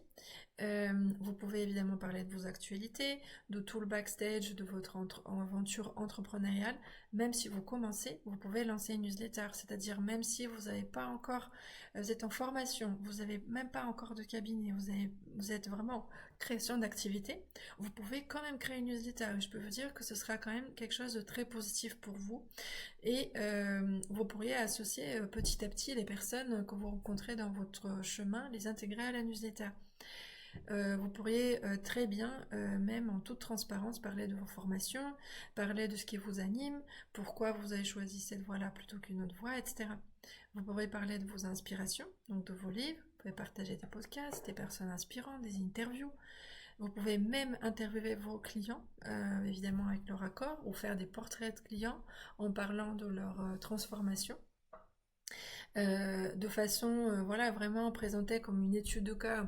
Vous pouvez évidemment parler de vos actualités, de tout le backstage de votre aventure entrepreneuriale. Même si vous commencez, vous pouvez lancer une newsletter, c'est-à-dire même si vous n'avez pas encore, vous êtes en formation, vous n'avez même pas encore de cabinet, vous êtes vraiment en création d'activité, vous pouvez quand même créer une newsletter. Je peux vous dire que ce sera quand même quelque chose de très positif pour vous et vous pourriez associer petit à petit les personnes que vous rencontrez dans votre chemin, les intégrer à la newsletter. Vous pourriez très bien, même en toute transparence, parler de vos formations, parler de ce qui vous anime, pourquoi vous avez choisi cette voie-là plutôt qu'une autre voie, etc. Vous pourrez parler de vos inspirations, donc de vos livres, vous pouvez partager des podcasts, des personnes inspirantes, des interviews. Vous pouvez même interviewer vos clients, évidemment avec leur accord, ou faire des portraits de clients en parlant de leur transformation. De façon voilà, vraiment présentée comme une étude de cas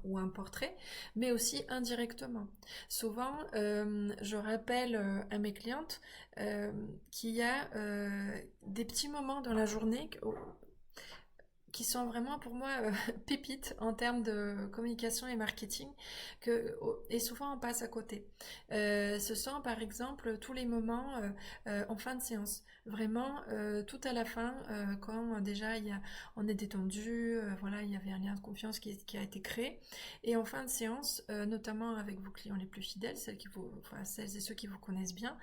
ou un portrait, mais aussi indirectement. Souvent, je rappelle à mes clientes qu'il y a des petits moments dans la journée qui sont vraiment pour moi pépites en termes de communication et marketing et souvent on passe à côté. Ce sont par exemple tous les moments en fin de séance. Vraiment tout à la fin quand déjà on est détendu, voilà, il y avait un lien de confiance qui a été créé et en fin de séance, notamment avec vos clients les plus fidèles, celles et ceux qui vous connaissent bien,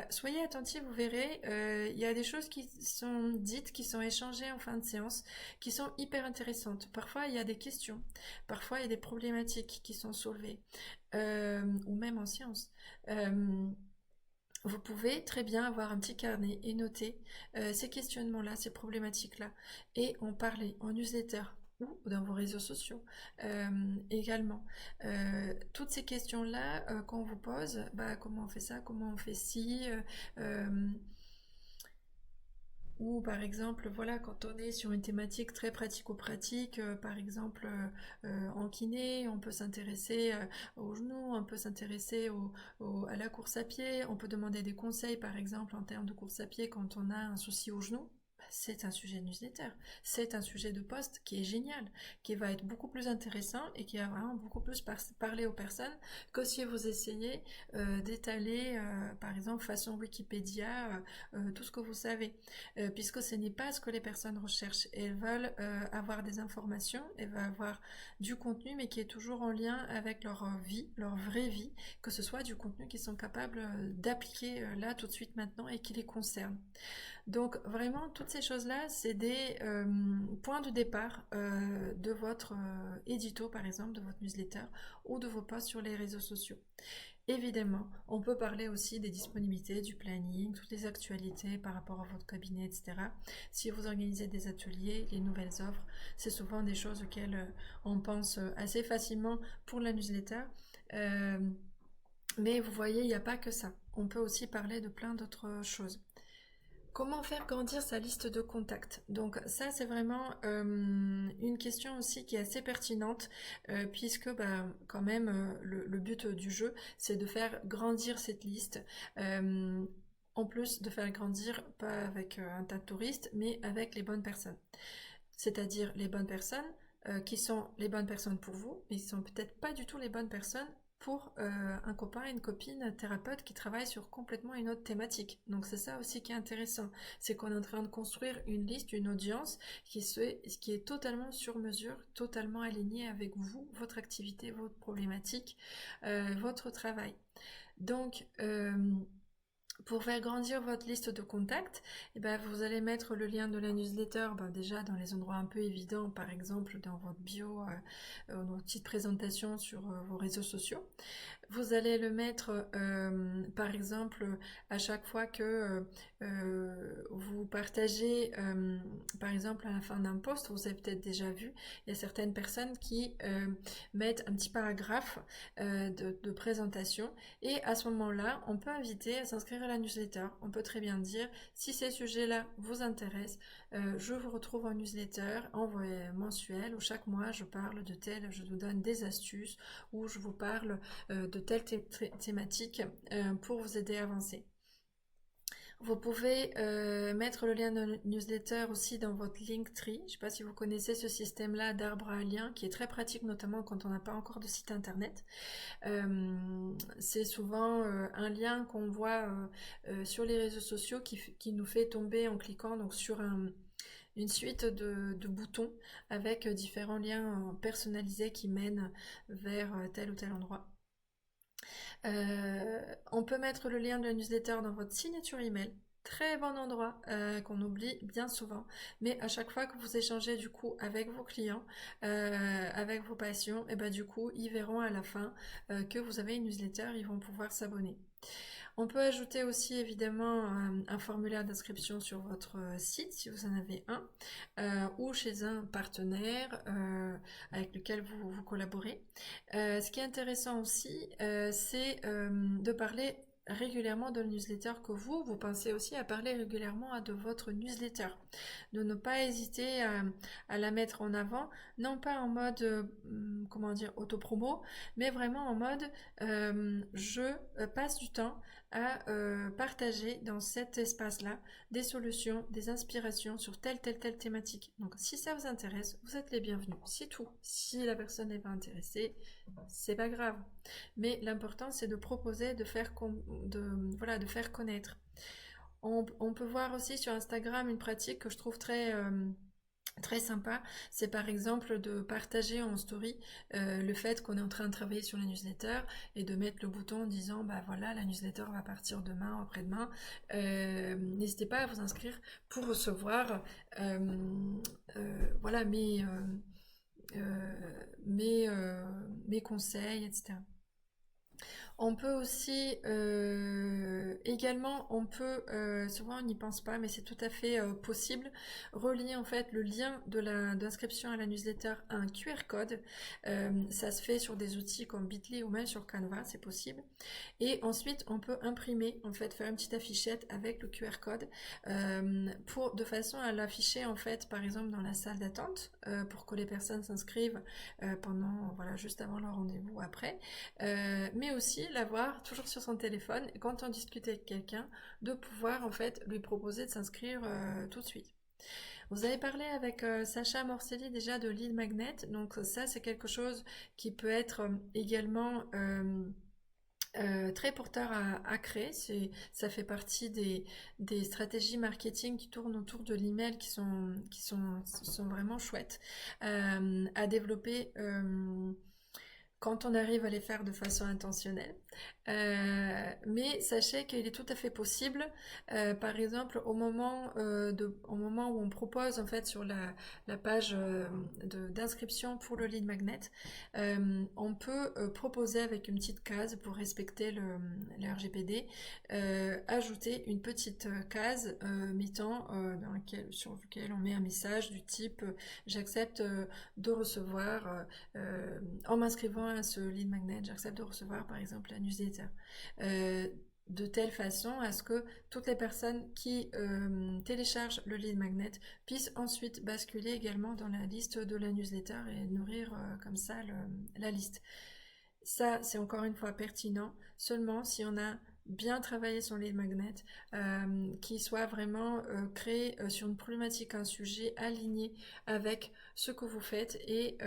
soyez attentifs, vous verrez, il y a des choses qui sont dites, qui sont échangées en fin de séance qui sont hyper intéressantes. Parfois, il y a des questions, parfois, il y a des problématiques qui sont soulevées, ou même en séance. Euh, Vous pouvez très bien avoir un petit carnet et noter ces questionnements-là, ces problématiques-là, et en parler en newsletter ou dans vos réseaux sociaux également. Toutes ces questions-là qu'on vous pose, bah, comment on fait ça, comment on fait ci, euh, ou par exemple, voilà, quand on est sur une thématique très pratico-pratique, par exemple en kiné, on peut s'intéresser aux genoux, on peut s'intéresser à la course à pied, on peut demander des conseils par exemple en termes de course à pied quand on a un souci au genou. C'est un sujet de newsletter, c'est un sujet de post qui est génial, qui va être beaucoup plus intéressant et qui va vraiment beaucoup plus parler aux personnes que si vous essayez d'étaler, par exemple, façon Wikipédia, tout ce que vous savez. Puisque ce n'est pas ce que les personnes recherchent. Elles veulent avoir des informations, elles veulent avoir du contenu, mais qui est toujours en lien avec leur vie, leur vraie vie, que ce soit du contenu qu'ils sont capables d'appliquer là tout de suite maintenant et qui les concerne. Donc vraiment, toutes ces choses-là, c'est des points de départ de votre édito, par exemple, de votre newsletter ou de vos posts sur les réseaux sociaux. Évidemment, on peut parler aussi des disponibilités, du planning, toutes les actualités par rapport à votre cabinet, etc. Si vous organisez des ateliers, les nouvelles offres, c'est souvent des choses auxquelles on pense assez facilement pour la newsletter. Euh, mais vous voyez, il n'y a pas que ça. On peut aussi parler de plein d'autres choses. Comment faire grandir sa liste de contacts? Donc ça c'est vraiment une question aussi qui est assez pertinente puisque bah, quand même le but du jeu c'est de faire grandir cette liste. Euh, En plus de faire grandir pas avec un tas de touristes mais avec les bonnes personnes. C'est-à-dire les bonnes personnes qui sont les bonnes personnes pour vous mais qui sont peut-être pas du tout les bonnes personnes pour un copain, une copine, thérapeute qui travaille sur complètement une autre thématique. Donc c'est ça aussi qui est intéressant, c'est qu'on est en train de construire une liste, une audience qui est totalement sur mesure, totalement alignée avec vous, votre activité, votre problématique, votre travail. Donc pour faire grandir votre liste de contacts, eh ben, vous allez mettre le lien de la newsletter ben, déjà dans les endroits un peu évidents, par exemple dans votre bio, nos petites présentations sur vos réseaux sociaux. Vous allez le mettre, par exemple, à chaque fois que vous partagez, par exemple, à la fin d'un post, vous avez peut-être déjà vu, il y a certaines personnes qui mettent un petit paragraphe de présentation et à ce moment-là, on peut inviter à s'inscrire à la newsletter. On peut très bien dire, si ces sujets-là vous intéressent, je vous retrouve en newsletter mensuel où chaque mois je parle de tel, je vous donne des astuces, où je vous parle de telles thématiques pour vous aider à avancer. Vous pouvez mettre le lien de newsletter aussi dans votre Linktree. Je ne sais pas si vous connaissez ce système-là d'arbre à liens qui est très pratique, notamment quand on n'a pas encore de site internet. C'est souvent un lien qu'on voit sur les réseaux sociaux qui nous fait tomber en cliquant donc, sur une suite de boutons avec différents liens personnalisés qui mènent vers tel ou tel endroit. On peut mettre le lien de la newsletter dans votre signature email. Très bon endroit qu'on oublie bien souvent, mais à chaque fois que vous échangez du coup avec vos clients, avec vos patients, et ben du coup ils verront à la fin que vous avez une newsletter, ils vont pouvoir s'abonner. On peut ajouter aussi évidemment un formulaire d'inscription sur votre site si vous en avez un, ou chez un partenaire avec lequel vous collaborez. Ce qui est intéressant aussi, c'est de parler régulièrement de la newsletter que vous pensez aussi à parler régulièrement de votre newsletter. De ne pas hésiter à la mettre en avant, non pas en mode, comment dire, autopromo, mais vraiment en mode, je passe du temps à partager dans cet espace-là des solutions, des inspirations sur telle thématique. Donc si ça vous intéresse, vous êtes les bienvenus. C'est tout. Si la personne n'est pas intéressée, c'est pas grave. Mais l'important c'est de proposer, de faire connaître. On peut voir aussi sur Instagram une pratique que je trouve très Très sympa, c'est par exemple de partager en story le fait qu'on est en train de travailler sur la newsletter et de mettre le bouton en disant bah voilà la newsletter va partir demain après-demain. N'hésitez pas à vous inscrire pour recevoir voilà mes conseils, etc. On peut aussi également, souvent on n'y pense pas, mais c'est tout à fait possible, relier en fait le lien d'inscription à la newsletter à un QR code. Ça se fait sur des outils comme Bitly ou même sur Canva, c'est possible. Et ensuite, on peut imprimer, en fait, faire une petite affichette avec le QR code de façon à l'afficher, en fait, par exemple, dans la salle d'attente pour que les personnes s'inscrivent voilà, juste avant leur rendez-vous ou après. Mais aussi l'avoir toujours sur son téléphone et quand on discute avec quelqu'un, de pouvoir, en fait, lui proposer de s'inscrire tout de suite. Vous avez parlé avec Sacha Morcelli déjà de lead magnet, donc ça c'est quelque chose qui peut être également très porteur à créer. Ça fait partie des stratégies marketing qui tournent autour de l'email qui sont vraiment chouettes à développer quand on arrive à les faire de façon intentionnelle. Mais sachez qu'il est tout à fait possible, par exemple, au moment où on propose en fait sur la page d'inscription pour le lead magnet, on peut proposer avec une petite case pour respecter le RGPD, ajouter une petite case sur lequel on met un message du type j'accepte de recevoir en m'inscrivant à ce lead magnet, j'accepte de recevoir par exemple la newsletter. Euh, de telle façon à ce que toutes les personnes qui téléchargent le lead magnet puissent ensuite basculer également dans la liste de la newsletter et nourrir comme ça la liste. Ça, c'est encore une fois pertinent seulement si on a bien travaillé son lead magnet, qui soit vraiment créé sur une problématique, un sujet aligné avec ce que vous faites et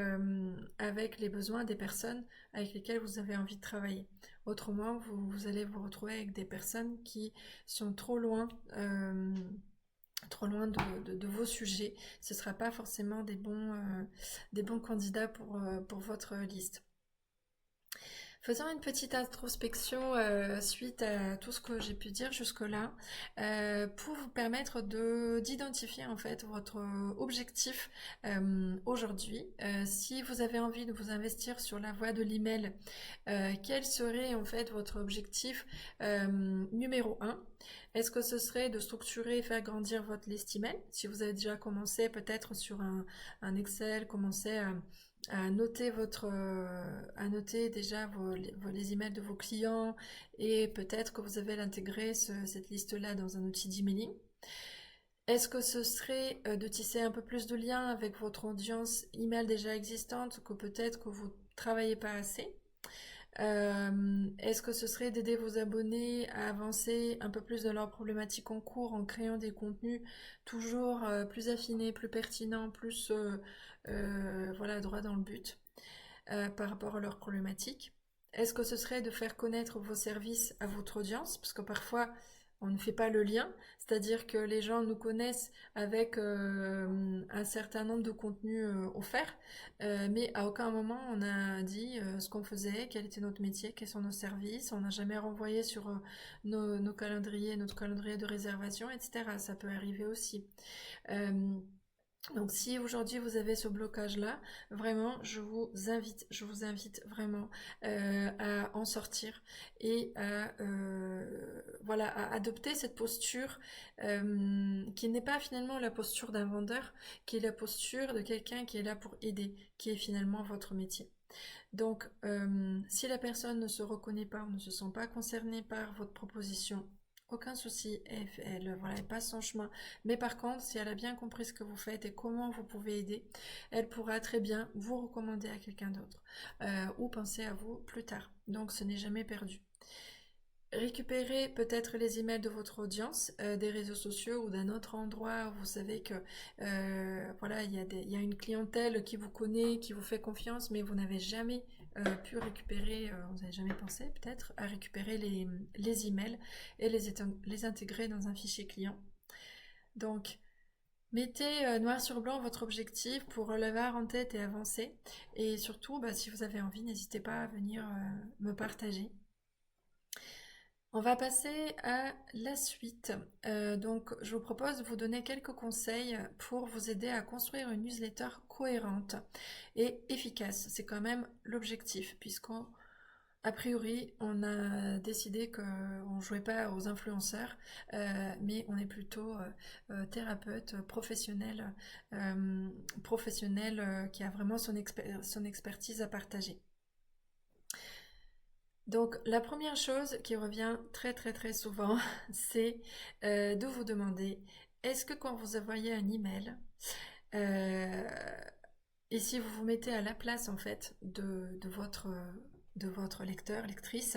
avec les besoins des personnes avec lesquelles vous avez envie de travailler. Autrement, vous allez vous retrouver avec des personnes qui sont trop loin de vos sujets. Ce ne sera pas forcément des bons candidats pour votre liste. Faisons une petite introspection suite à tout ce que j'ai pu dire jusque-là pour vous permettre d'identifier en fait votre objectif aujourd'hui. Si vous avez envie de vous investir sur la voie de l'email, quel serait en fait votre objectif numéro un? Est-ce que ce serait de structurer et faire grandir votre liste email? Si vous avez déjà commencé peut-être sur un Excel, commencez à noter déjà les emails de vos clients et peut-être que vous avez intégré cette liste-là dans un outil d'emailing. Est-ce que ce serait de tisser un peu plus de liens avec votre audience email déjà existante que peut-être que vous travaillez pas assez? Est-ce que ce serait d'aider vos abonnés à avancer un peu plus dans leurs problématiques en cours en créant des contenus toujours plus affinés, plus pertinents, plus voilà, droit dans le but par rapport à leurs problématiques? Est-ce que ce serait de faire connaître vos services à votre audience? Parce que parfois, on ne fait pas le lien, c'est-à-dire que les gens nous connaissent avec un certain nombre de contenus offerts, mais à aucun moment on a dit ce qu'on faisait, quel était notre métier, quels sont nos services, on n'a jamais renvoyé sur nos calendriers, notre calendrier de réservation, etc. Ça peut arriver aussi. Euh, donc si aujourd'hui vous avez ce blocage-là, vraiment, je vous invite vraiment à en sortir et voilà, à adopter cette posture qui n'est pas finalement la posture d'un vendeur, qui est la posture de quelqu'un qui est là pour aider, qui est finalement votre métier. Donc, si la personne ne se reconnaît pas ou ne se sent pas concernée par votre proposition, aucun souci, voilà, elle passe son chemin. Mais par contre, si elle a bien compris ce que vous faites et comment vous pouvez aider, elle pourra très bien vous recommander à quelqu'un d'autre ou penser à vous plus tard. Donc, ce n'est jamais perdu. Récupérez peut-être les emails de votre audience, des réseaux sociaux ou d'un autre endroit où vous savez que voilà, il y a une clientèle qui vous connaît, qui vous fait confiance, mais vous n'avez jamais pu récupérer, vous n'avez jamais pensé peut-être à récupérer les emails et les intégrer dans un fichier client. Donc, Mettez noir sur blanc votre objectif pour l'avoir en tête et avancer. Et surtout, bah, si vous avez envie, n'hésitez pas à venir me partager. On va passer à la suite. Donc, je vous propose de vous donner quelques conseils pour vous aider à construire une newsletter cohérente et efficace. C'est quand même l'objectif, puisqu'on a priori, on a décidé qu'on ne jouait pas aux influenceurs, mais on est plutôt thérapeute professionnel qui a vraiment son expertise à partager. Donc la première chose qui revient très très très souvent, c'est de vous demander, est-ce que quand vous envoyez un email, euh, et si vous vous mettez à la place en fait de votre lecteur, lectrice,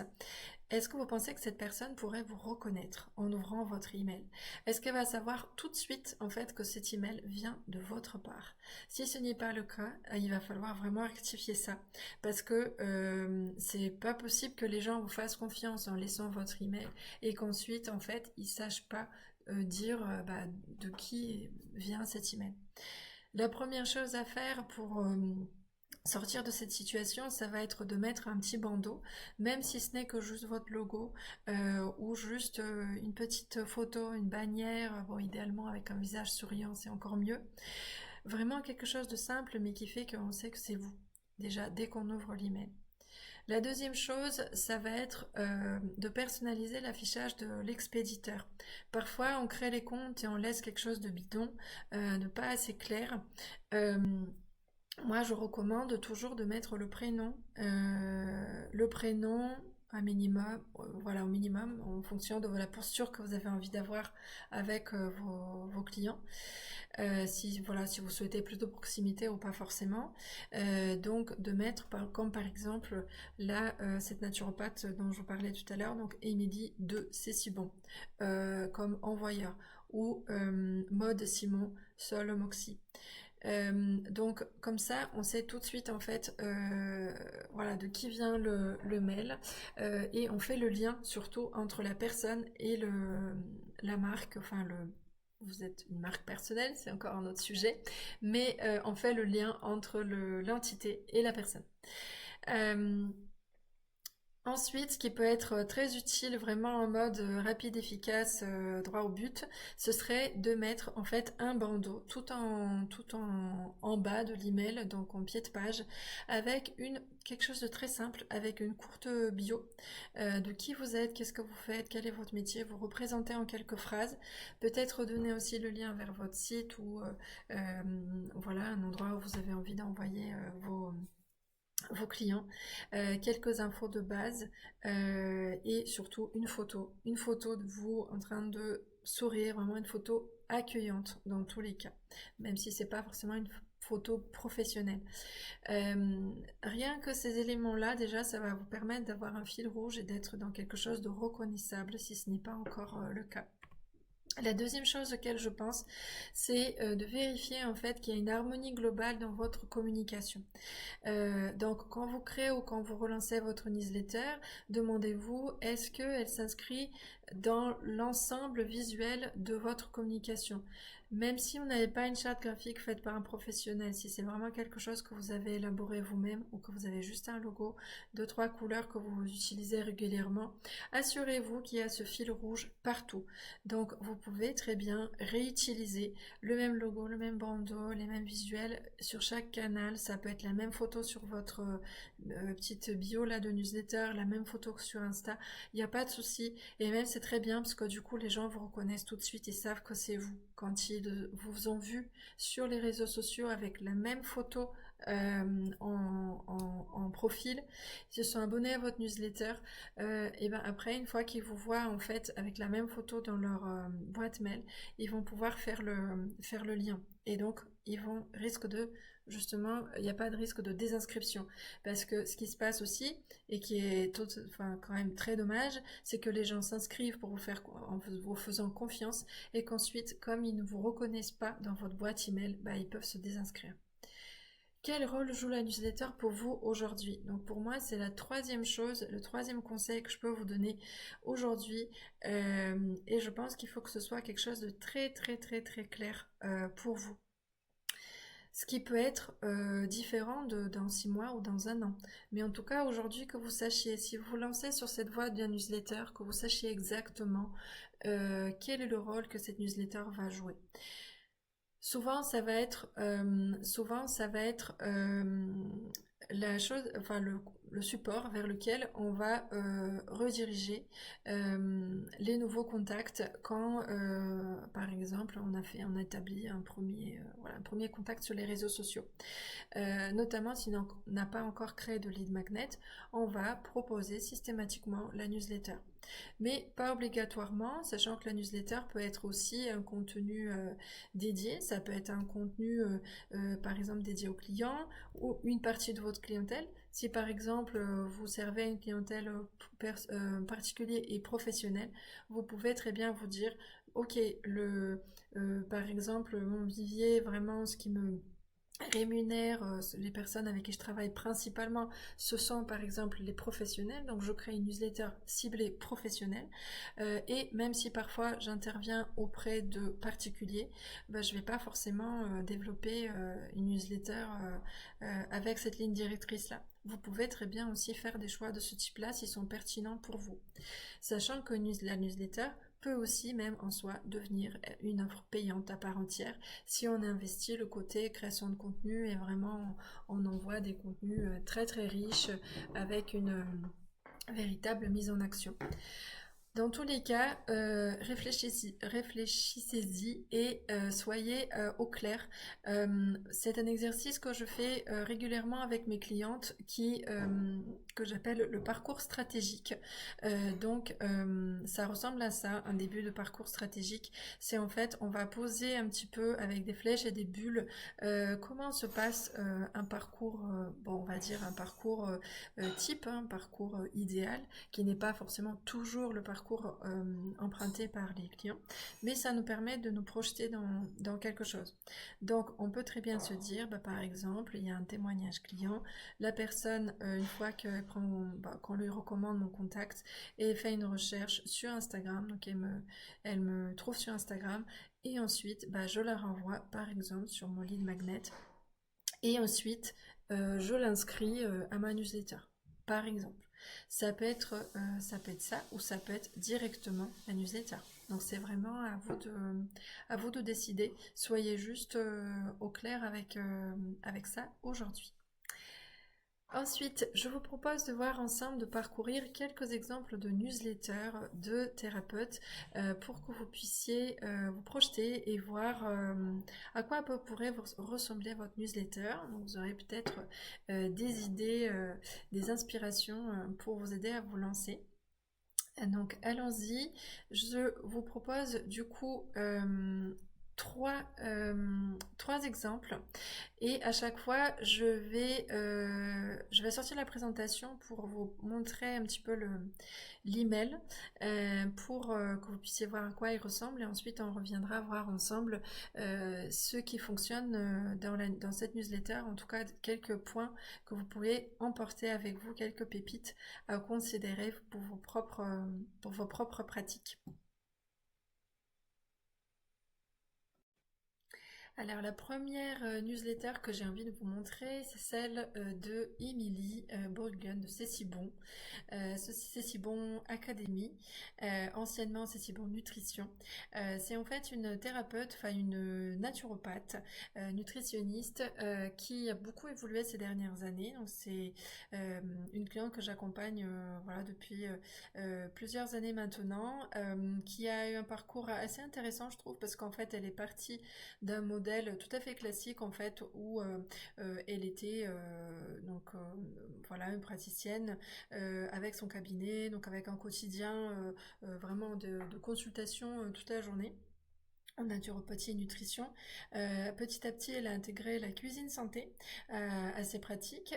est-ce que vous pensez que cette personne pourrait vous reconnaître en ouvrant votre email? Est-ce qu'elle va savoir tout de suite en fait que cet email vient de votre part? Si ce n'est pas le cas, il va falloir vraiment rectifier ça parce que c'est pas possible que les gens vous fassent confiance en laissant votre email et qu'ensuite en fait ils sachent pas dire bah, de qui vient cet email. La première chose à faire pour sortir de cette situation, ça va être de mettre un petit bandeau, même si ce n'est que juste votre logo ou juste une petite photo, une bannière, bon idéalement avec un visage souriant, c'est encore mieux. Vraiment quelque chose de simple mais qui fait qu'on sait que c'est vous, déjà dès qu'on ouvre l'email. La deuxième chose, ça va être de personnaliser l'affichage de l'expéditeur. Parfois, on crée les comptes et on laisse quelque chose de bidon, de pas assez clair. Euh, Moi, je recommande toujours de mettre le prénom un minimum, voilà, au minimum, en fonction de la posture que vous avez envie d'avoir avec vos clients. Si, voilà, si vous souhaitez plus de proximité ou pas forcément. Donc, de mettre, comme par exemple, là, cette naturopathe dont je vous parlais tout à l'heure, donc Émilie de C'est si bon, comme envoyeur, ou Mode Simon, Sol Moxie. Donc comme ça, on sait tout de suite en fait, voilà, de qui vient le mail et on fait le lien surtout entre la personne et la marque, enfin vous êtes une marque personnelle, c'est encore un autre sujet, mais on fait le lien entre l'entité et la personne. Euh, Ensuite, ce qui peut être très utile vraiment en mode rapide, efficace, droit au but, ce serait de mettre en fait un bandeau en bas de l'email, donc en pied de page, avec quelque chose de très simple, avec une courte bio de qui vous êtes, qu'est-ce que vous faites, quel est votre métier, vous représentez en quelques phrases, peut-être donner aussi le lien vers votre site ou voilà un endroit où vous avez envie d'envoyer vos clients, quelques infos de base et surtout une photo de vous en train de sourire, vraiment une photo accueillante dans tous les cas, même si c'est pas forcément une photo professionnelle. Rien que ces éléments-là, déjà, ça va vous permettre d'avoir un fil rouge et d'être dans quelque chose de reconnaissable si ce n'est pas encore le cas. La deuxième chose auquel je pense, c'est de vérifier en fait qu'il y a une harmonie globale dans votre communication. Donc, quand vous créez ou quand vous relancez votre newsletter, demandez-vous est-ce qu'elle s'inscrit dans l'ensemble visuel de votre communication. Même si vous n'avez pas une charte graphique faite par un professionnel, si c'est vraiment quelque chose que vous avez élaboré vous-même ou que vous avez juste un logo, deux, trois couleurs que vous utilisez régulièrement, assurez-vous qu'il y a ce fil rouge partout. Donc, vous pouvez très bien réutiliser le même logo, le même bandeau, les mêmes visuels sur chaque canal. Ça peut être la même photo sur votre petite bio là de newsletter, la même photo que sur Insta. Il n'y a pas de souci. Et même c'est très bien parce que du coup les gens vous reconnaissent tout de suite et savent que c'est vous. Quand ils vous ont vu sur les réseaux sociaux avec la même photo en profil, ils se sont abonnés à votre newsletter. Et ben après, une fois qu'ils vous voient en fait avec la même photo dans leur boîte mail, ils vont pouvoir faire le lien. Et donc, risque de, justement, il n'y a pas de risque de désinscription. Parce que ce qui se passe aussi, et qui est enfin, quand même très dommage, c'est que les gens s'inscrivent pour en vous faisant confiance, et qu'ensuite, comme ils ne vous reconnaissent pas dans votre boîte email, bah, ils peuvent se désinscrire. Quel rôle joue la newsletter pour vous aujourd'hui? Donc pour moi, c'est la troisième chose, le troisième conseil que je peux vous donner aujourd'hui. Et je pense qu'il faut que ce soit quelque chose de très très très très clair pour vous. Ce qui peut être différent dans 6 mois ou dans un an. Mais en tout cas, aujourd'hui, que vous sachiez, si vous vous lancez sur cette voie d'un newsletter, que vous sachiez exactement quel est le rôle que cette newsletter va jouer. Souvent, ça va être la chose, enfin le support vers lequel on va rediriger les nouveaux contacts quand, par exemple, on a établi voilà, un premier contact sur les réseaux sociaux. Notamment si on n'a pas encore créé de lead magnet, on va proposer systématiquement la newsletter. Mais pas obligatoirement, sachant que la newsletter peut être aussi un contenu dédié, ça peut être un contenu par exemple dédié aux clients ou une partie de votre clientèle. Si par exemple vous servez à une clientèle particulière et professionnelle, vous pouvez très bien vous dire, ok, par exemple mon vivier, vraiment ce qui me rémunère les personnes avec qui je travaille principalement, ce sont par exemple les professionnels, donc je crée une newsletter ciblée professionnelle et même si parfois j'interviens auprès de particuliers, bah, je ne vais pas forcément développer une newsletter avec cette ligne directrice là. Vous pouvez très bien aussi faire des choix de ce type-là s'ils sont pertinents pour vous. Sachant que la newsletter peut aussi même en soi devenir une offre payante à part entière si on investit le côté création de contenu et vraiment on envoie des contenus très très riches avec une véritable mise en action. Dans tous les cas, réfléchissez-y et soyez au clair. C'est un exercice que je fais régulièrement avec mes clientes que j'appelle le parcours stratégique. Ça ressemble à ça, un début de parcours stratégique. C'est en fait, on va poser un petit peu avec des flèches et des bulles comment se passe un parcours, on va dire un parcours type, un parcours idéal, qui n'est pas forcément toujours le parcours emprunté par les clients, mais ça nous permet de nous projeter dans quelque chose. Donc on peut très bien se dire, par exemple, il y a un témoignage client, la personne, une fois qu'on lui recommande mon contact et fait une recherche sur Instagram, donc elle me trouve sur Instagram, et ensuite je la renvoie par exemple sur mon lead magnet, et ensuite je l'inscris à ma newsletter, par exemple. Ça peut être ça, ou ça peut être directement la newsletter. Donc c'est vraiment à vous de décider. Soyez juste au clair avec ça aujourd'hui. Ensuite, je vous propose de voir ensemble, de parcourir quelques exemples de newsletters de thérapeutes pour que vous puissiez vous projeter et voir à quoi pourrait ressembler votre newsletter. Donc, vous aurez peut-être des idées, des inspirations pour vous aider à vous lancer. Donc allons-y, je vous propose du coup trois exemples et à chaque fois je vais sortir la présentation pour vous montrer un petit peu l'email pour que vous puissiez voir à quoi il ressemble et ensuite on reviendra voir ensemble ce qui fonctionne dans cette newsletter, en tout cas quelques points que vous pourrez emporter avec vous, quelques pépites à considérer pour vos propres pratiques. Alors la première newsletter que j'ai envie de vous montrer, c'est celle de Emily Bourguen de C'est si bon. C'est si bon Académie, anciennement C'est si bon Nutrition. C'est en fait une thérapeute, enfin une naturopathe, nutritionniste qui a beaucoup évolué ces dernières années. Donc c'est une cliente que j'accompagne voilà, depuis plusieurs années maintenant, qui a eu un parcours assez intéressant je trouve, parce qu'en fait elle est partie d'un modèle tout à fait classique en fait où elle était voilà, une praticienne avec son cabinet, donc avec un quotidien vraiment de consultation toute la journée en naturopathie et nutrition. Petit à petit, elle a intégré la cuisine santé à ses pratiques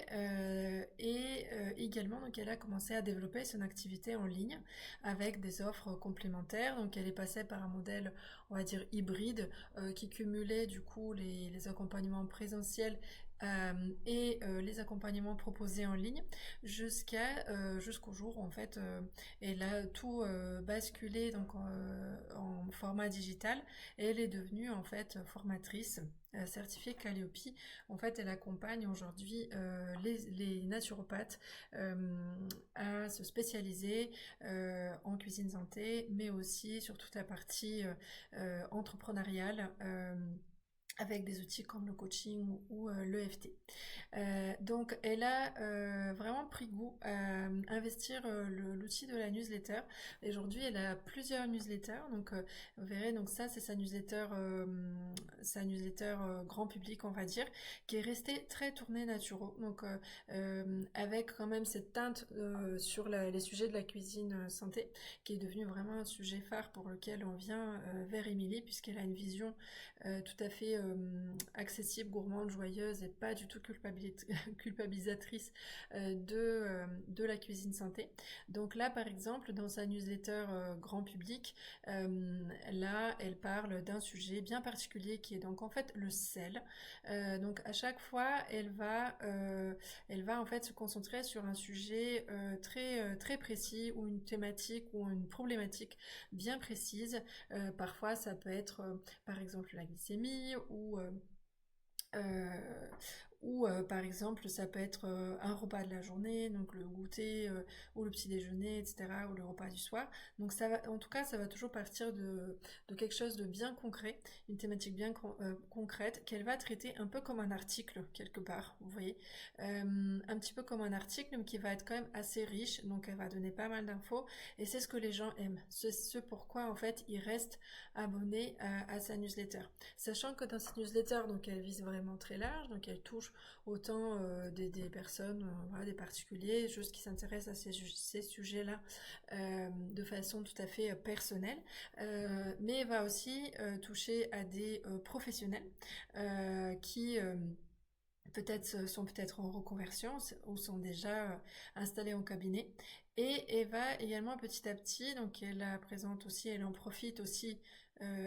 et également, donc, elle a commencé à développer son activité en ligne avec des offres complémentaires. Donc, elle est passée par un modèle, on va dire, hybride qui cumulait du coup les accompagnements présentiels et les accompagnements proposés en ligne jusqu'au jour où en fait elle a tout basculé donc en format digital et elle est devenue en fait formatrice certifiée Calliope. En fait, elle accompagne aujourd'hui les naturopathes à se spécialiser en cuisine santé, mais aussi sur toute la partie entrepreneuriale. Avec des outils comme le coaching ou l'EFT. Donc elle a vraiment pris goût à investir l'outil de la newsletter. Et aujourd'hui elle a plusieurs newsletters. Donc vous verrez, donc ça c'est sa newsletter grand public on va dire, qui est restée très tournée naturaux. Donc avec quand même cette teinte sur les sujets de la cuisine santé, qui est devenu vraiment un sujet phare pour lequel on vient vers Émilie, puisqu'elle a une vision tout à fait accessible, gourmande, joyeuse et pas du tout culpabilisatrice de la cuisine santé. Donc là, par exemple, dans sa newsletter grand public, là, elle parle d'un sujet bien particulier qui est donc en fait le sel. Donc à chaque fois, elle va en fait se concentrer sur un sujet très précis ou une thématique ou une problématique bien précise. Parfois, ça peut être par exemple la glycémie euh, par exemple ça peut être un repas de la journée, donc le goûter ou le petit déjeuner, etc., ou le repas du soir. Donc ça va, en tout cas ça va toujours partir de quelque chose de bien concret, une thématique bien concrète qu'elle va traiter un peu comme un article quelque part, vous voyez. Un petit peu comme un article mais qui va être quand même assez riche, donc elle va donner pas mal d'infos et c'est ce que les gens aiment, c'est ce pourquoi en fait ils restent abonnés à sa newsletter. Sachant que dans cette newsletter, donc elle vise vraiment très large, donc elle touche autant des personnes, voilà, des particuliers, juste qui s'intéressent à ces sujets-là de façon tout à fait personnelle, mais elle va aussi toucher à des professionnels qui sont peut-être en reconversion ou sont déjà installés en cabinet. Et elle va également petit à petit, donc elle la présente aussi, elle en profite aussi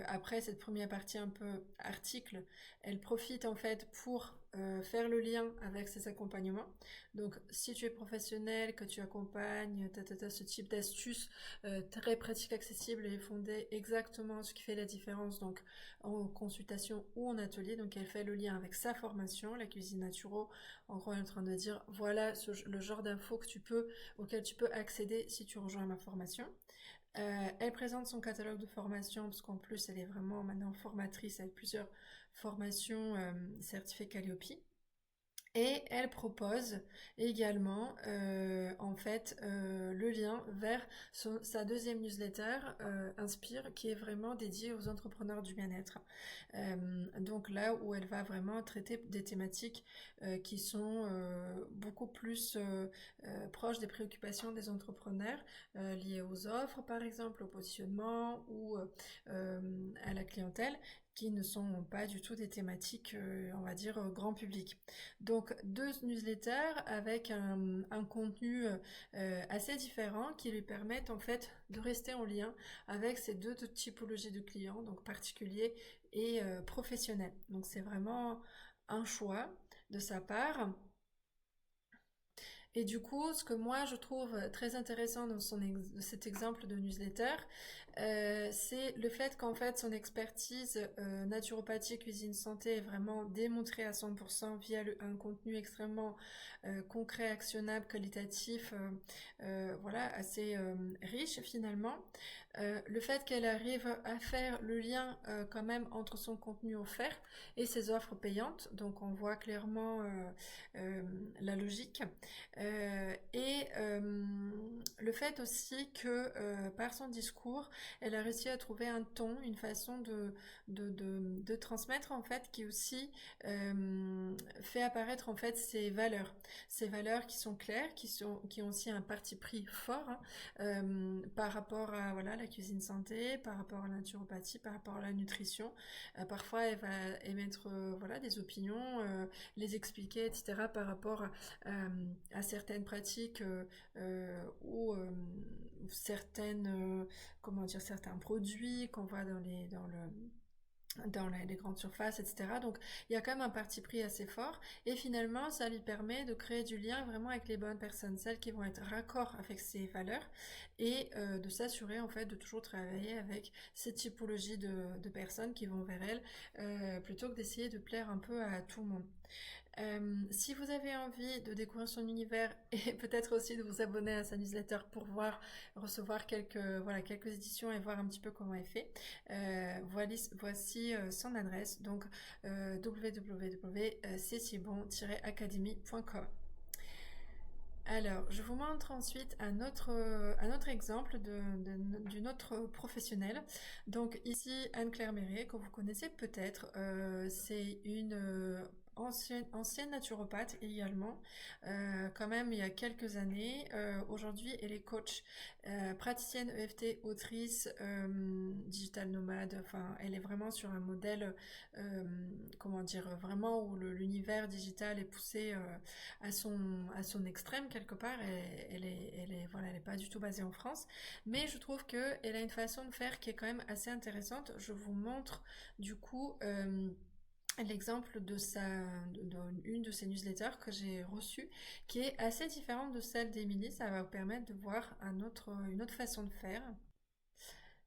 après cette première partie un peu article, elle profite en fait pour faire le lien avec ses accompagnements. Donc si tu es professionnel, que tu accompagnes, ce type d'astuces très pratiques, accessibles et fondées exactement ce qui fait la différence, donc en consultation ou en atelier, donc elle fait le lien avec sa formation, la cuisine naturelle. En gros, elle est en train de dire voilà le genre d'infos auquel tu peux accéder si tu rejoins ma formation. Elle présente son catalogue de formation, parce qu'en plus elle est vraiment maintenant formatrice avec plusieurs formations certifiées Calliope. Et elle propose également en fait le lien vers sa deuxième newsletter Inspire, qui est vraiment dédiée aux entrepreneurs du bien-être. Donc là où elle va vraiment traiter des thématiques qui sont beaucoup plus proches des préoccupations des entrepreneurs liées aux offres par exemple, au positionnement ou à la clientèle, qui ne sont pas du tout des thématiques, on va dire, grand public. Donc deux newsletters avec un contenu assez différent qui lui permettent en fait de rester en lien avec ces deux typologies de clients, donc particuliers et professionnels. Donc c'est vraiment un choix de sa part. Et du coup, ce que moi je trouve très intéressant dans cet exemple de newsletter, c'est le fait qu'en fait son expertise naturopathie, cuisine santé est vraiment démontrée à 100% via un contenu extrêmement concret, actionnable, qualitatif, voilà, assez riche finalement. Le fait qu'elle arrive à faire le lien quand même entre son contenu offert et ses offres payantes, donc on voit clairement la logique. Le fait aussi que par son discours, elle a réussi à trouver un ton, une façon de transmettre en fait qui aussi fait apparaître en fait ces valeurs qui sont claires, qui ont aussi un parti pris fort hein, par rapport à voilà la cuisine santé, par rapport à la naturopathie, par rapport à la nutrition. Parfois, elle va émettre voilà des opinions, les expliquer, etc. par rapport à certaines pratiques ou certaines comment dire certains produits qu'on voit dans dans les grandes surfaces, etc. Donc il y a quand même un parti pris assez fort et finalement ça lui permet de créer du lien vraiment avec les bonnes personnes, celles qui vont être raccord avec ses valeurs et de s'assurer en fait de toujours travailler avec cette typologie personnes qui vont vers elle plutôt que d'essayer de plaire un peu à tout le monde. Si vous avez envie de découvrir son univers et peut-être aussi de vous abonner à sa newsletter pour recevoir quelques éditions et voir un petit peu comment elle fait, voici son adresse, donc www.cecibon-academy.com. Alors, je vous montre ensuite un autre exemple d'une autre professionnelle. Donc ici, Anne-Claire Méret, que vous connaissez peut-être, c'est une ancienne naturopathe également, quand même il y a quelques années. Aujourd'hui, elle est coach, praticienne EFT, autrice, digital nomade. Enfin, elle est vraiment sur un modèle, comment dire, vraiment où l'univers digital est poussé à son extrême quelque part. Elle est pas du tout basée en France, mais je trouve que elle a une façon de faire qui est quand même assez intéressante. Je vous montre du coup l'exemple une de ses newsletters que j'ai reçue, qui est assez différente de celle d'Emily. Ça va vous permettre de voir une autre façon de faire.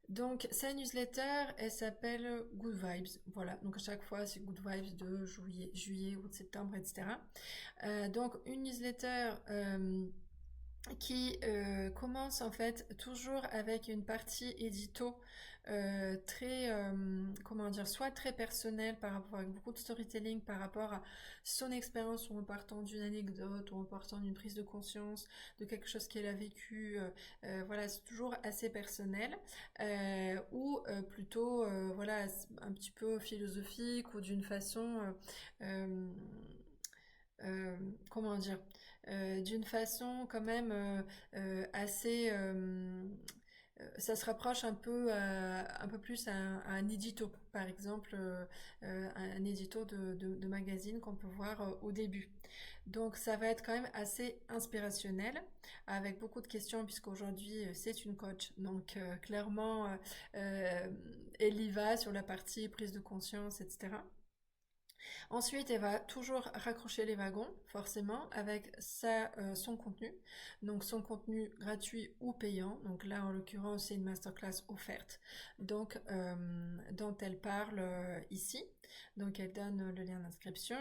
Donc, sa newsletter, elle s'appelle Good Vibes. Voilà, donc à chaque fois, c'est Good Vibes de juillet, août, septembre, etc. Donc, une newsletter qui commence en fait toujours avec une partie édito très, comment dire, soit très personnelle par rapport avec beaucoup de storytelling par rapport à son expérience ou en partant d'une anecdote ou en partant d'une prise de conscience de quelque chose qu'elle a vécu. Voilà, c'est toujours assez personnel ou plutôt voilà un petit peu philosophique ou d'une façon comment dire, d'une façon quand même assez ça se rapproche un peu plus à un édito, par exemple, un édito de magazine qu'on peut voir au début. Donc ça va être quand même assez inspirationnel, avec beaucoup de questions, puisqu'aujourd'hui c'est une coach. Donc clairement, elle y va sur la partie prise de conscience, etc. Ensuite, elle va toujours raccrocher les wagons, forcément, avec son contenu. Donc, son contenu gratuit ou payant. Donc là, en l'occurrence, c'est une masterclass offerte, donc dont elle parle ici. Donc, elle donne le lien d'inscription.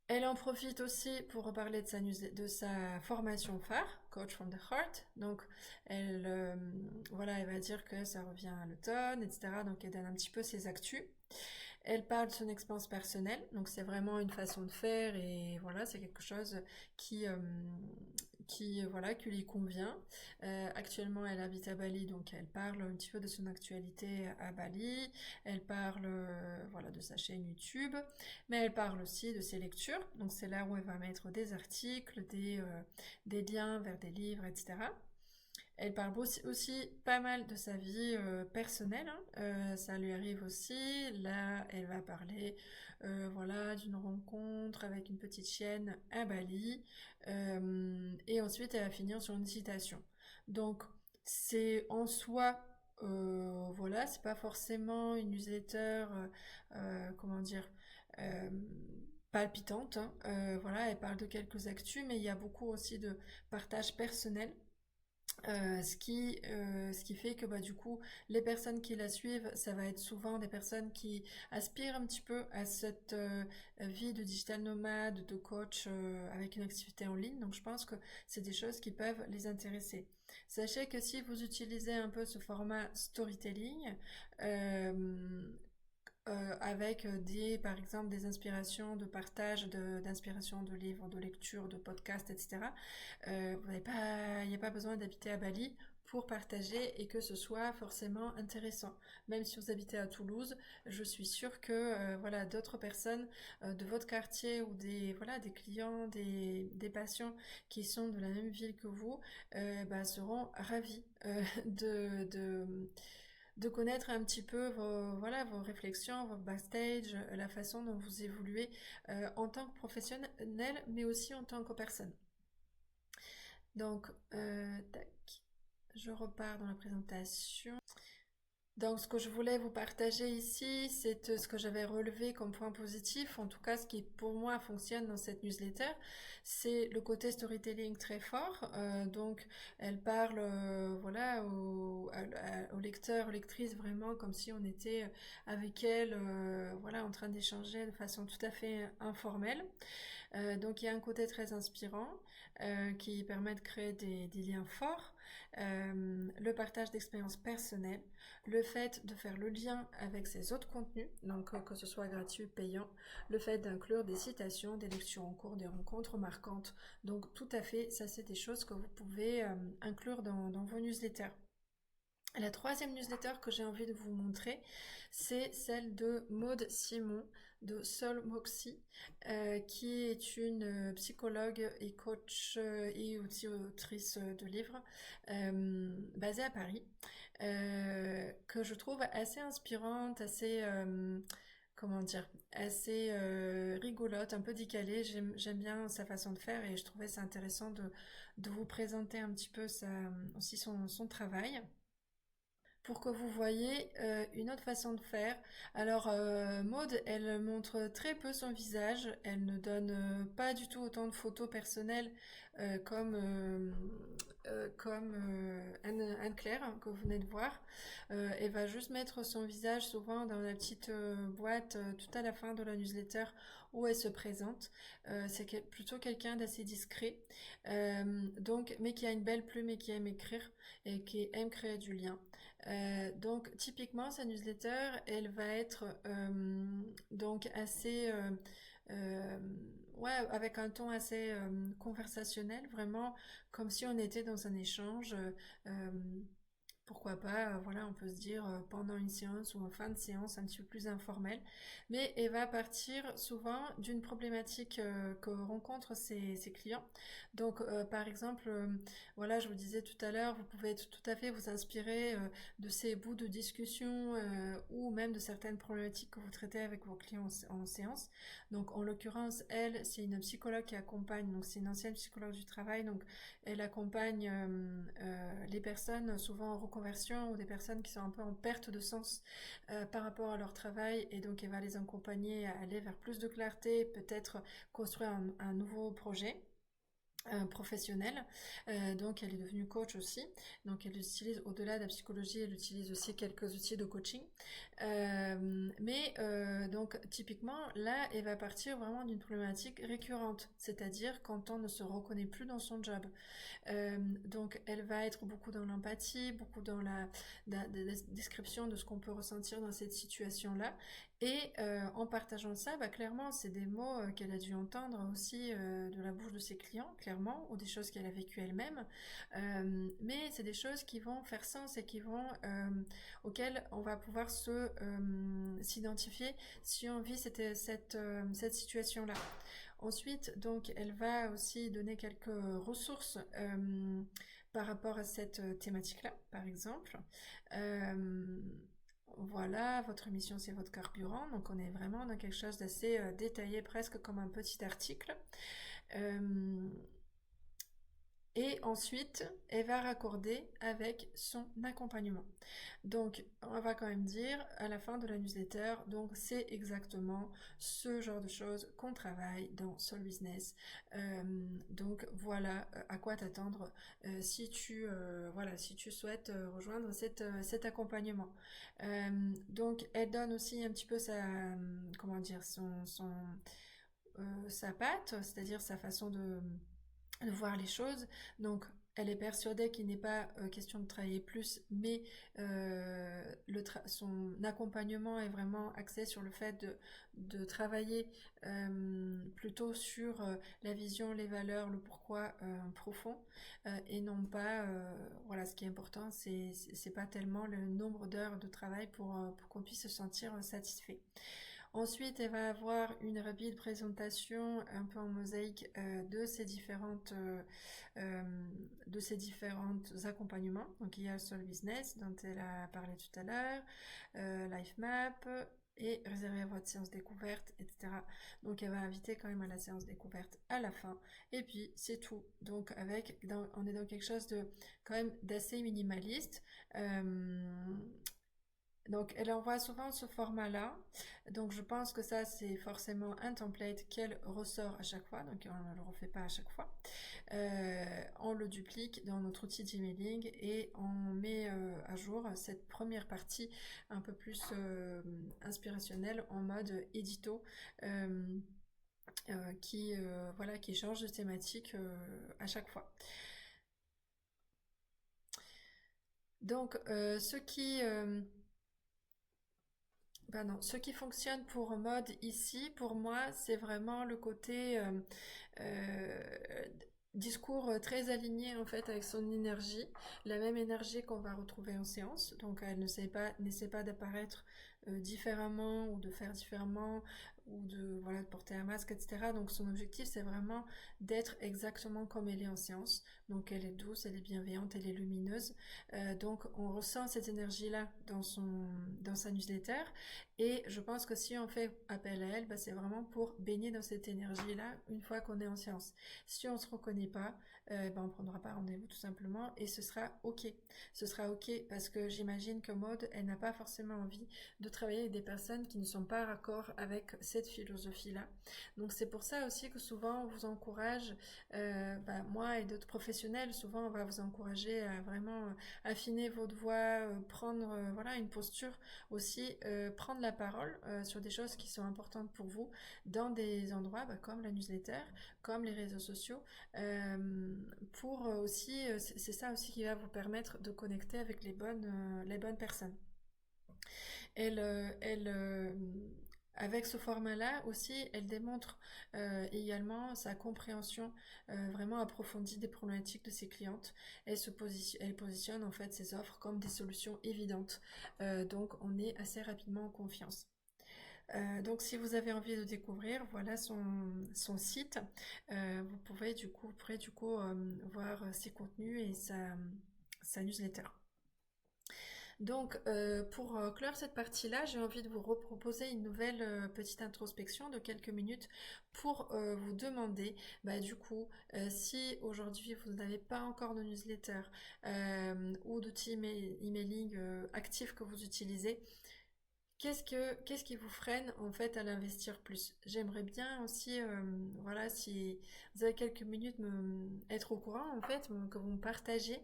Elle en profite aussi pour reparler de sa formation phare, Coach from the Heart. Donc, elle va dire que ça revient à l'automne, etc. Donc, elle donne un petit peu ses actus. Elle parle de son expérience personnelle, donc c'est vraiment une façon de faire et voilà, c'est quelque chose qui, euh, qui lui convient. Actuellement, elle habite à Bali, donc elle parle un petit peu de son actualité à Bali. Elle parle voilà de sa chaîne YouTube, mais elle parle aussi de ses lectures. Donc c'est là où elle va mettre des articles, des liens vers des livres, etc. Elle parle aussi pas mal de sa vie personnelle, hein. Ça lui arrive aussi. Là, elle va parler voilà, d'une rencontre avec une petite chienne à Bali. Et ensuite, elle va finir sur une citation. Donc, c'est en soi, voilà, c'est pas forcément une newsletter, comment dire, euh, palpitante, hein. Voilà, elle parle de quelques actus, mais il y a beaucoup aussi de partage personnel. Ce qui fait que bah, du coup, les personnes qui la suivent, ça va être souvent des personnes qui aspirent un petit peu à cette vie de digital nomade, de coach avec une activité en ligne. Donc je pense que c'est des choses qui peuvent les intéresser. Sachez que si vous utilisez un peu ce format storytelling, euh, avec par exemple, des inspirations de partage, d'inspiration de livres, de lecture, de podcasts, etc. Il n'y a pas besoin d'habiter à Bali pour partager et que ce soit forcément intéressant. Même si vous habitez à Toulouse, je suis sûre que voilà, d'autres personnes de votre quartier ou des clients, des patients qui sont de la même ville que vous seront ravis de connaître un petit peu vos réflexions, vos backstage, la façon dont vous évoluez en tant que professionnel, mais aussi en tant que personne. Donc, tac, je repars dans la présentation. Donc, ce que je voulais vous partager ici, c'est ce que j'avais relevé comme point positif, en tout cas ce qui pour moi fonctionne dans cette newsletter, c'est le côté storytelling très fort. Donc, elle parle voilà, aux lecteurs, aux lectrices vraiment comme si on était avec elle, voilà, en train d'échanger de façon tout à fait informelle. Donc il y a un côté très inspirant qui permet de créer des liens forts, le partage d'expériences personnelles, le fait de faire le lien avec ses autres contenus, donc que ce soit gratuit ou payant, le fait d'inclure des citations, des lectures en cours, des rencontres marquantes. Donc tout à fait, ça c'est des choses que vous pouvez inclure dans vos newsletters. La troisième newsletter que j'ai envie de vous montrer, c'est celle de Maud Simon de Soul Moxie, qui est une psychologue et coach et aussi autrice de livres basée à Paris, que je trouve assez inspirante, assez comment dire, assez rigolote, un peu décalée. J'aime bien sa façon de faire et je trouvais ça intéressant de vous présenter un petit peu aussi son travail pour que vous voyez une autre façon de faire. Alors, Maud, elle montre très peu son visage, elle ne donne pas du tout autant de photos personnelles comme Anne-Claire hein, que vous venez de voir. Elle va juste mettre son visage souvent dans la petite boîte tout à la fin de la newsletter où elle se présente. C'est plutôt quelqu'un d'assez discret, donc, mais qui a une belle plume et qui aime écrire et qui aime créer du lien. Donc typiquement sa newsletter, elle va être donc assez euh, ouais avec un ton assez conversationnel, vraiment comme si on était dans un échange. Euh, Pourquoi pas, voilà, on peut se dire pendant une séance ou en fin de séance un petit peu plus informelle, mais elle va partir souvent d'une problématique que rencontrent ses clients. Donc, par exemple, voilà, je vous disais tout à l'heure, vous pouvez tout à fait vous inspirer de ces bouts de discussion ou même de certaines problématiques que vous traitez avec vos clients en séance. Donc, en l'occurrence, elle, c'est une psychologue qui accompagne, donc c'est une ancienne psychologue du travail, donc elle accompagne les personnes souvent en reconversion ou des personnes qui sont un peu en perte de sens par rapport à leur travail et donc elle va les accompagner à aller vers plus de clarté, peut-être construire un nouveau projet professionnelle. Donc elle est devenue coach aussi. Donc elle utilise au-delà de la psychologie, elle utilise aussi quelques outils de coaching. Donc typiquement là, elle va partir vraiment d'une problématique récurrente, c'est-à-dire quand on ne se reconnaît plus dans son job. Donc elle va être beaucoup dans l'empathie, beaucoup dans la description de ce qu'on peut ressentir dans cette situation-là. Et en partageant ça, bah, clairement, c'est des mots qu'elle a dû entendre aussi de la bouche de ses clients, clairement, ou des choses qu'elle a vécues elle-même. Mais c'est des choses qui vont faire sens et auxquelles on va pouvoir s'identifier si on vit cette situation-là. Ensuite, donc, elle va aussi donner quelques ressources par rapport à cette thématique-là, par exemple. Euh, voilà, votre mission, c'est votre carburant. Donc, on est vraiment dans quelque chose d'assez détaillé, presque comme un petit article. Euh, et ensuite, elle va raccorder avec son accompagnement. Donc, on va quand même dire à la fin de la newsletter, donc c'est exactement ce genre de choses qu'on travaille dans Soul Business. Donc voilà à quoi t'attendre si tu souhaites rejoindre cet accompagnement. Donc, elle donne aussi un petit peu comment dire, sa patte, c'est-à-dire sa façon de voir les choses. Donc, elle est persuadée qu'il n'est pas question de travailler plus, mais son accompagnement est vraiment axé sur le fait de travailler plutôt sur la vision, les valeurs, le pourquoi profond, et non pas, voilà, ce qui est important, c'est pas tellement le nombre d'heures de travail pour qu'on puisse se sentir satisfait. Ensuite, elle va avoir une rapide présentation un peu en mosaïque euh, de ces différentes accompagnements. Donc, il y a Soul Business dont elle a parlé tout à l'heure, Life Map et réservé à votre séance découverte, etc. Donc, elle va inviter quand même à la séance découverte à la fin. Et puis, c'est tout. Donc, on est dans quelque chose de quand même d'assez minimaliste. Donc elle envoie souvent ce format-là. Donc je pense que ça c'est forcément un template qu'elle ressort à chaque fois. Donc on ne le refait pas à chaque fois. On le duplique dans notre outil d'emailing et on met à jour cette première partie un peu plus inspirationnelle en mode édito. Voilà, qui change de thématique à chaque fois. Donc, ce qui fonctionne pour mode ici, pour moi, c'est vraiment le côté euh, discours très aligné en fait avec son énergie, la même énergie qu'on va retrouver en séance. Donc, elle n'essaie pas d'apparaître différemment ou de faire différemment ou de voilà de porter un masque, etc. Donc, son objectif, c'est vraiment d'être exactement comme elle est en séance. Donc, elle est douce, elle est bienveillante, elle est lumineuse. Donc, on ressent cette énergie-là dans sa newsletter. Et je pense que si on fait appel à elle, bah, c'est vraiment pour baigner dans cette énergie-là une fois qu'on est en séance. Si on ne se reconnaît pas, bah, on ne prendra pas rendez-vous tout simplement et ce sera ok. Ce sera ok parce que j'imagine que Maud, elle n'a pas forcément envie de travailler avec des personnes qui ne sont pas raccord avec cette philosophie-là. Donc c'est pour ça aussi que souvent on vous encourage, bah, moi et d'autres professionnels, souvent on va vous encourager à vraiment affiner votre voix, prendre voilà une posture aussi, prendre la parole sur des choses qui sont importantes pour vous dans des endroits bah, comme la newsletter, comme les réseaux sociaux, pour aussi, c'est ça aussi qui va vous permettre de connecter avec les bonnes personnes. Elle, avec ce format-là aussi, elle démontre également sa compréhension vraiment approfondie des problématiques de ses clientes. Elle positionne en fait ses offres comme des solutions évidentes. Donc on est assez rapidement en confiance. Donc si vous avez envie de découvrir, voilà son site. Vous pourrez du coup voir ses contenus et sa newsletter. Donc, pour clore cette partie-là, j'ai envie de vous reproposer une nouvelle petite introspection de quelques minutes pour vous demander, bah, du coup, si aujourd'hui vous n'avez pas encore de newsletter ou d'outils emailing actifs que vous utilisez, qu'est-ce qui vous freine en fait à l'investir plus? J'aimerais bien aussi, voilà, si vous avez quelques minutes, être au courant en fait, que vous me partagez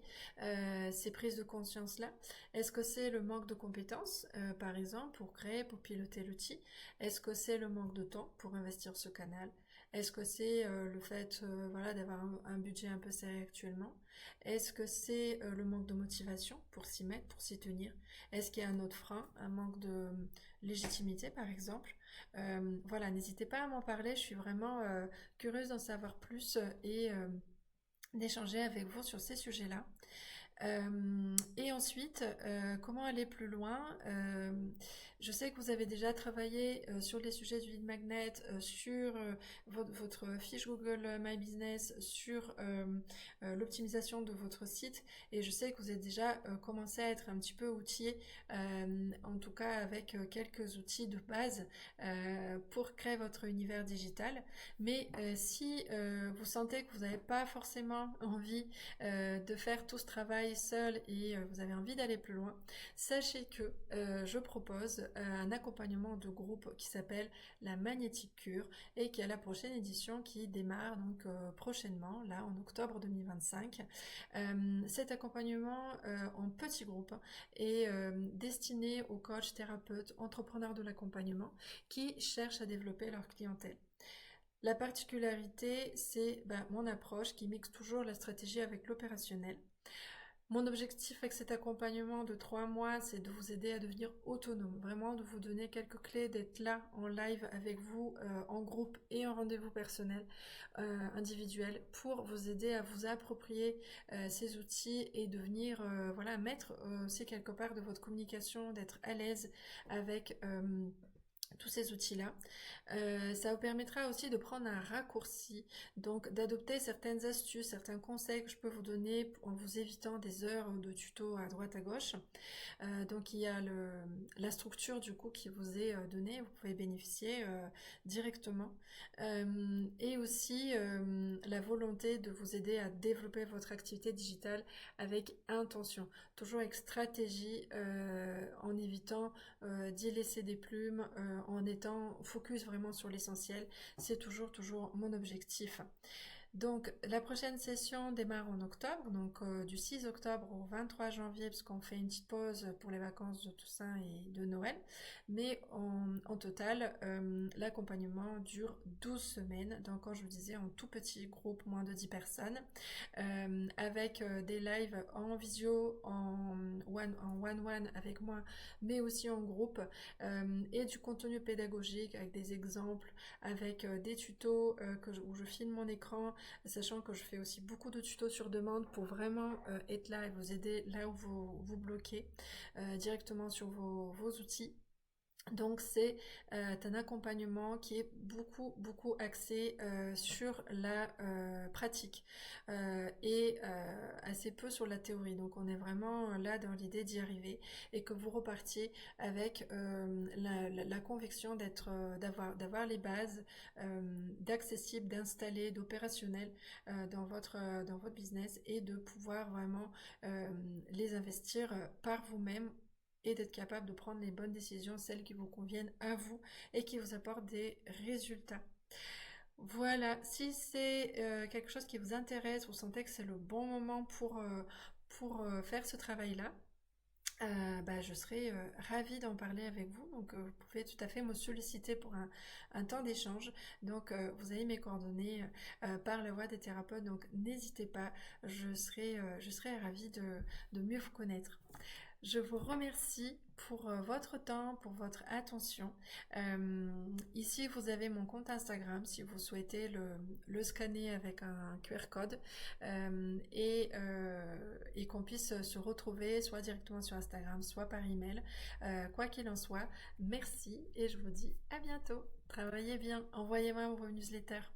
ces prises de conscience-là. Est-ce que c'est le manque de compétences, par exemple, pour créer, pour piloter l'outil? Est-ce que c'est le manque de temps pour investir ce canal? Est-ce que c'est le fait, voilà, d'avoir un budget un peu serré actuellement? Est-ce que c'est le manque de motivation pour s'y mettre, pour s'y tenir? Est-ce qu'il y a un autre frein, un manque de légitimité par exemple? Voilà, n'hésitez pas à m'en parler, je suis vraiment curieuse d'en savoir plus et d'échanger avec vous sur ces sujets-là. Et ensuite, comment aller plus loin? Je sais que vous avez déjà travaillé sur les sujets du lead magnet, sur votre fiche Google My Business, sur l'optimisation de votre site, et je sais que vous avez déjà commencé à être un petit peu outillé, en tout cas avec quelques outils de base pour créer votre univers digital. Mais si vous sentez que vous n'avez pas forcément envie de faire tout ce travail seul et vous avez envie d'aller plus loin, sachez que je propose un accompagnement de groupe qui s'appelle la Magnétique Cure et qui a la prochaine édition qui démarre donc prochainement, là en octobre 2025. Cet accompagnement en petit groupe est destiné aux coachs, thérapeutes, entrepreneurs de l'accompagnement qui cherchent à développer leur clientèle. La particularité, c'est mon approche qui mixe toujours la stratégie avec l'opérationnel. Mon objectif avec cet accompagnement de 3 mois, c'est de vous aider à devenir autonome, vraiment de vous donner quelques clés, d'être là en live avec vous, en groupe et en rendez-vous personnel, individuel, pour vous aider à vous approprier ces outils et devenir, voilà, maître aussi quelque part de votre communication, d'être à l'aise avec tous ces outils-là. Ça vous permettra aussi de prendre un raccourci, donc d'adopter certaines astuces, certains conseils que je peux vous donner en vous évitant des heures de tuto à droite à gauche. Donc il y a la structure du coup qui vous est donnée, vous pouvez bénéficier directement. Et aussi la volonté de vous aider à développer votre activité digitale avec intention, toujours avec stratégie, en évitant d'y laisser des plumes, en étant focus vraiment sur l'essentiel. C'est toujours mon objectif. Donc la prochaine session démarre en octobre, donc du 6 octobre au 23 janvier, parce qu'on fait une petite pause pour les vacances de Toussaint et de Noël. Mais en total, l'accompagnement dure 12 semaines, donc quand je vous disais en tout petit groupe, moins de 10 personnes, avec des lives en visio, en one-one avec moi, mais aussi en groupe, et du contenu pédagogique avec des exemples, avec des tutos où je filme mon écran, sachant que je fais aussi beaucoup de tutos sur demande pour vraiment être là et vous aider là où vous bloquez directement sur vos outils. Donc c'est un accompagnement qui est beaucoup axé sur la pratique et assez peu sur la théorie. Donc on est vraiment là dans l'idée d'y arriver et que vous repartiez avec la conviction d'avoir les bases d'accessible, d'installer, d'opérationnel dans votre business et de pouvoir vraiment les investir par vous-même et d'être capable de prendre les bonnes décisions, celles qui vous conviennent à vous et qui vous apportent des résultats. Voilà, si c'est quelque chose qui vous intéresse, vous sentez que c'est le bon moment pour faire ce travail-là, je serais ravie d'en parler avec vous. Donc, vous pouvez tout à fait me solliciter pour un temps d'échange. Donc, vous avez mes coordonnées par la voie des thérapeutes. Donc, n'hésitez pas. Je serai ravie de mieux vous connaître. Je vous remercie pour votre temps, pour votre attention. Ici, vous avez mon compte Instagram si vous souhaitez le scanner avec un QR code et qu'on puisse se retrouver soit directement sur Instagram, soit par email. Quoi qu'il en soit, merci et je vous dis à bientôt. Travaillez bien, envoyez-moi vos newsletters.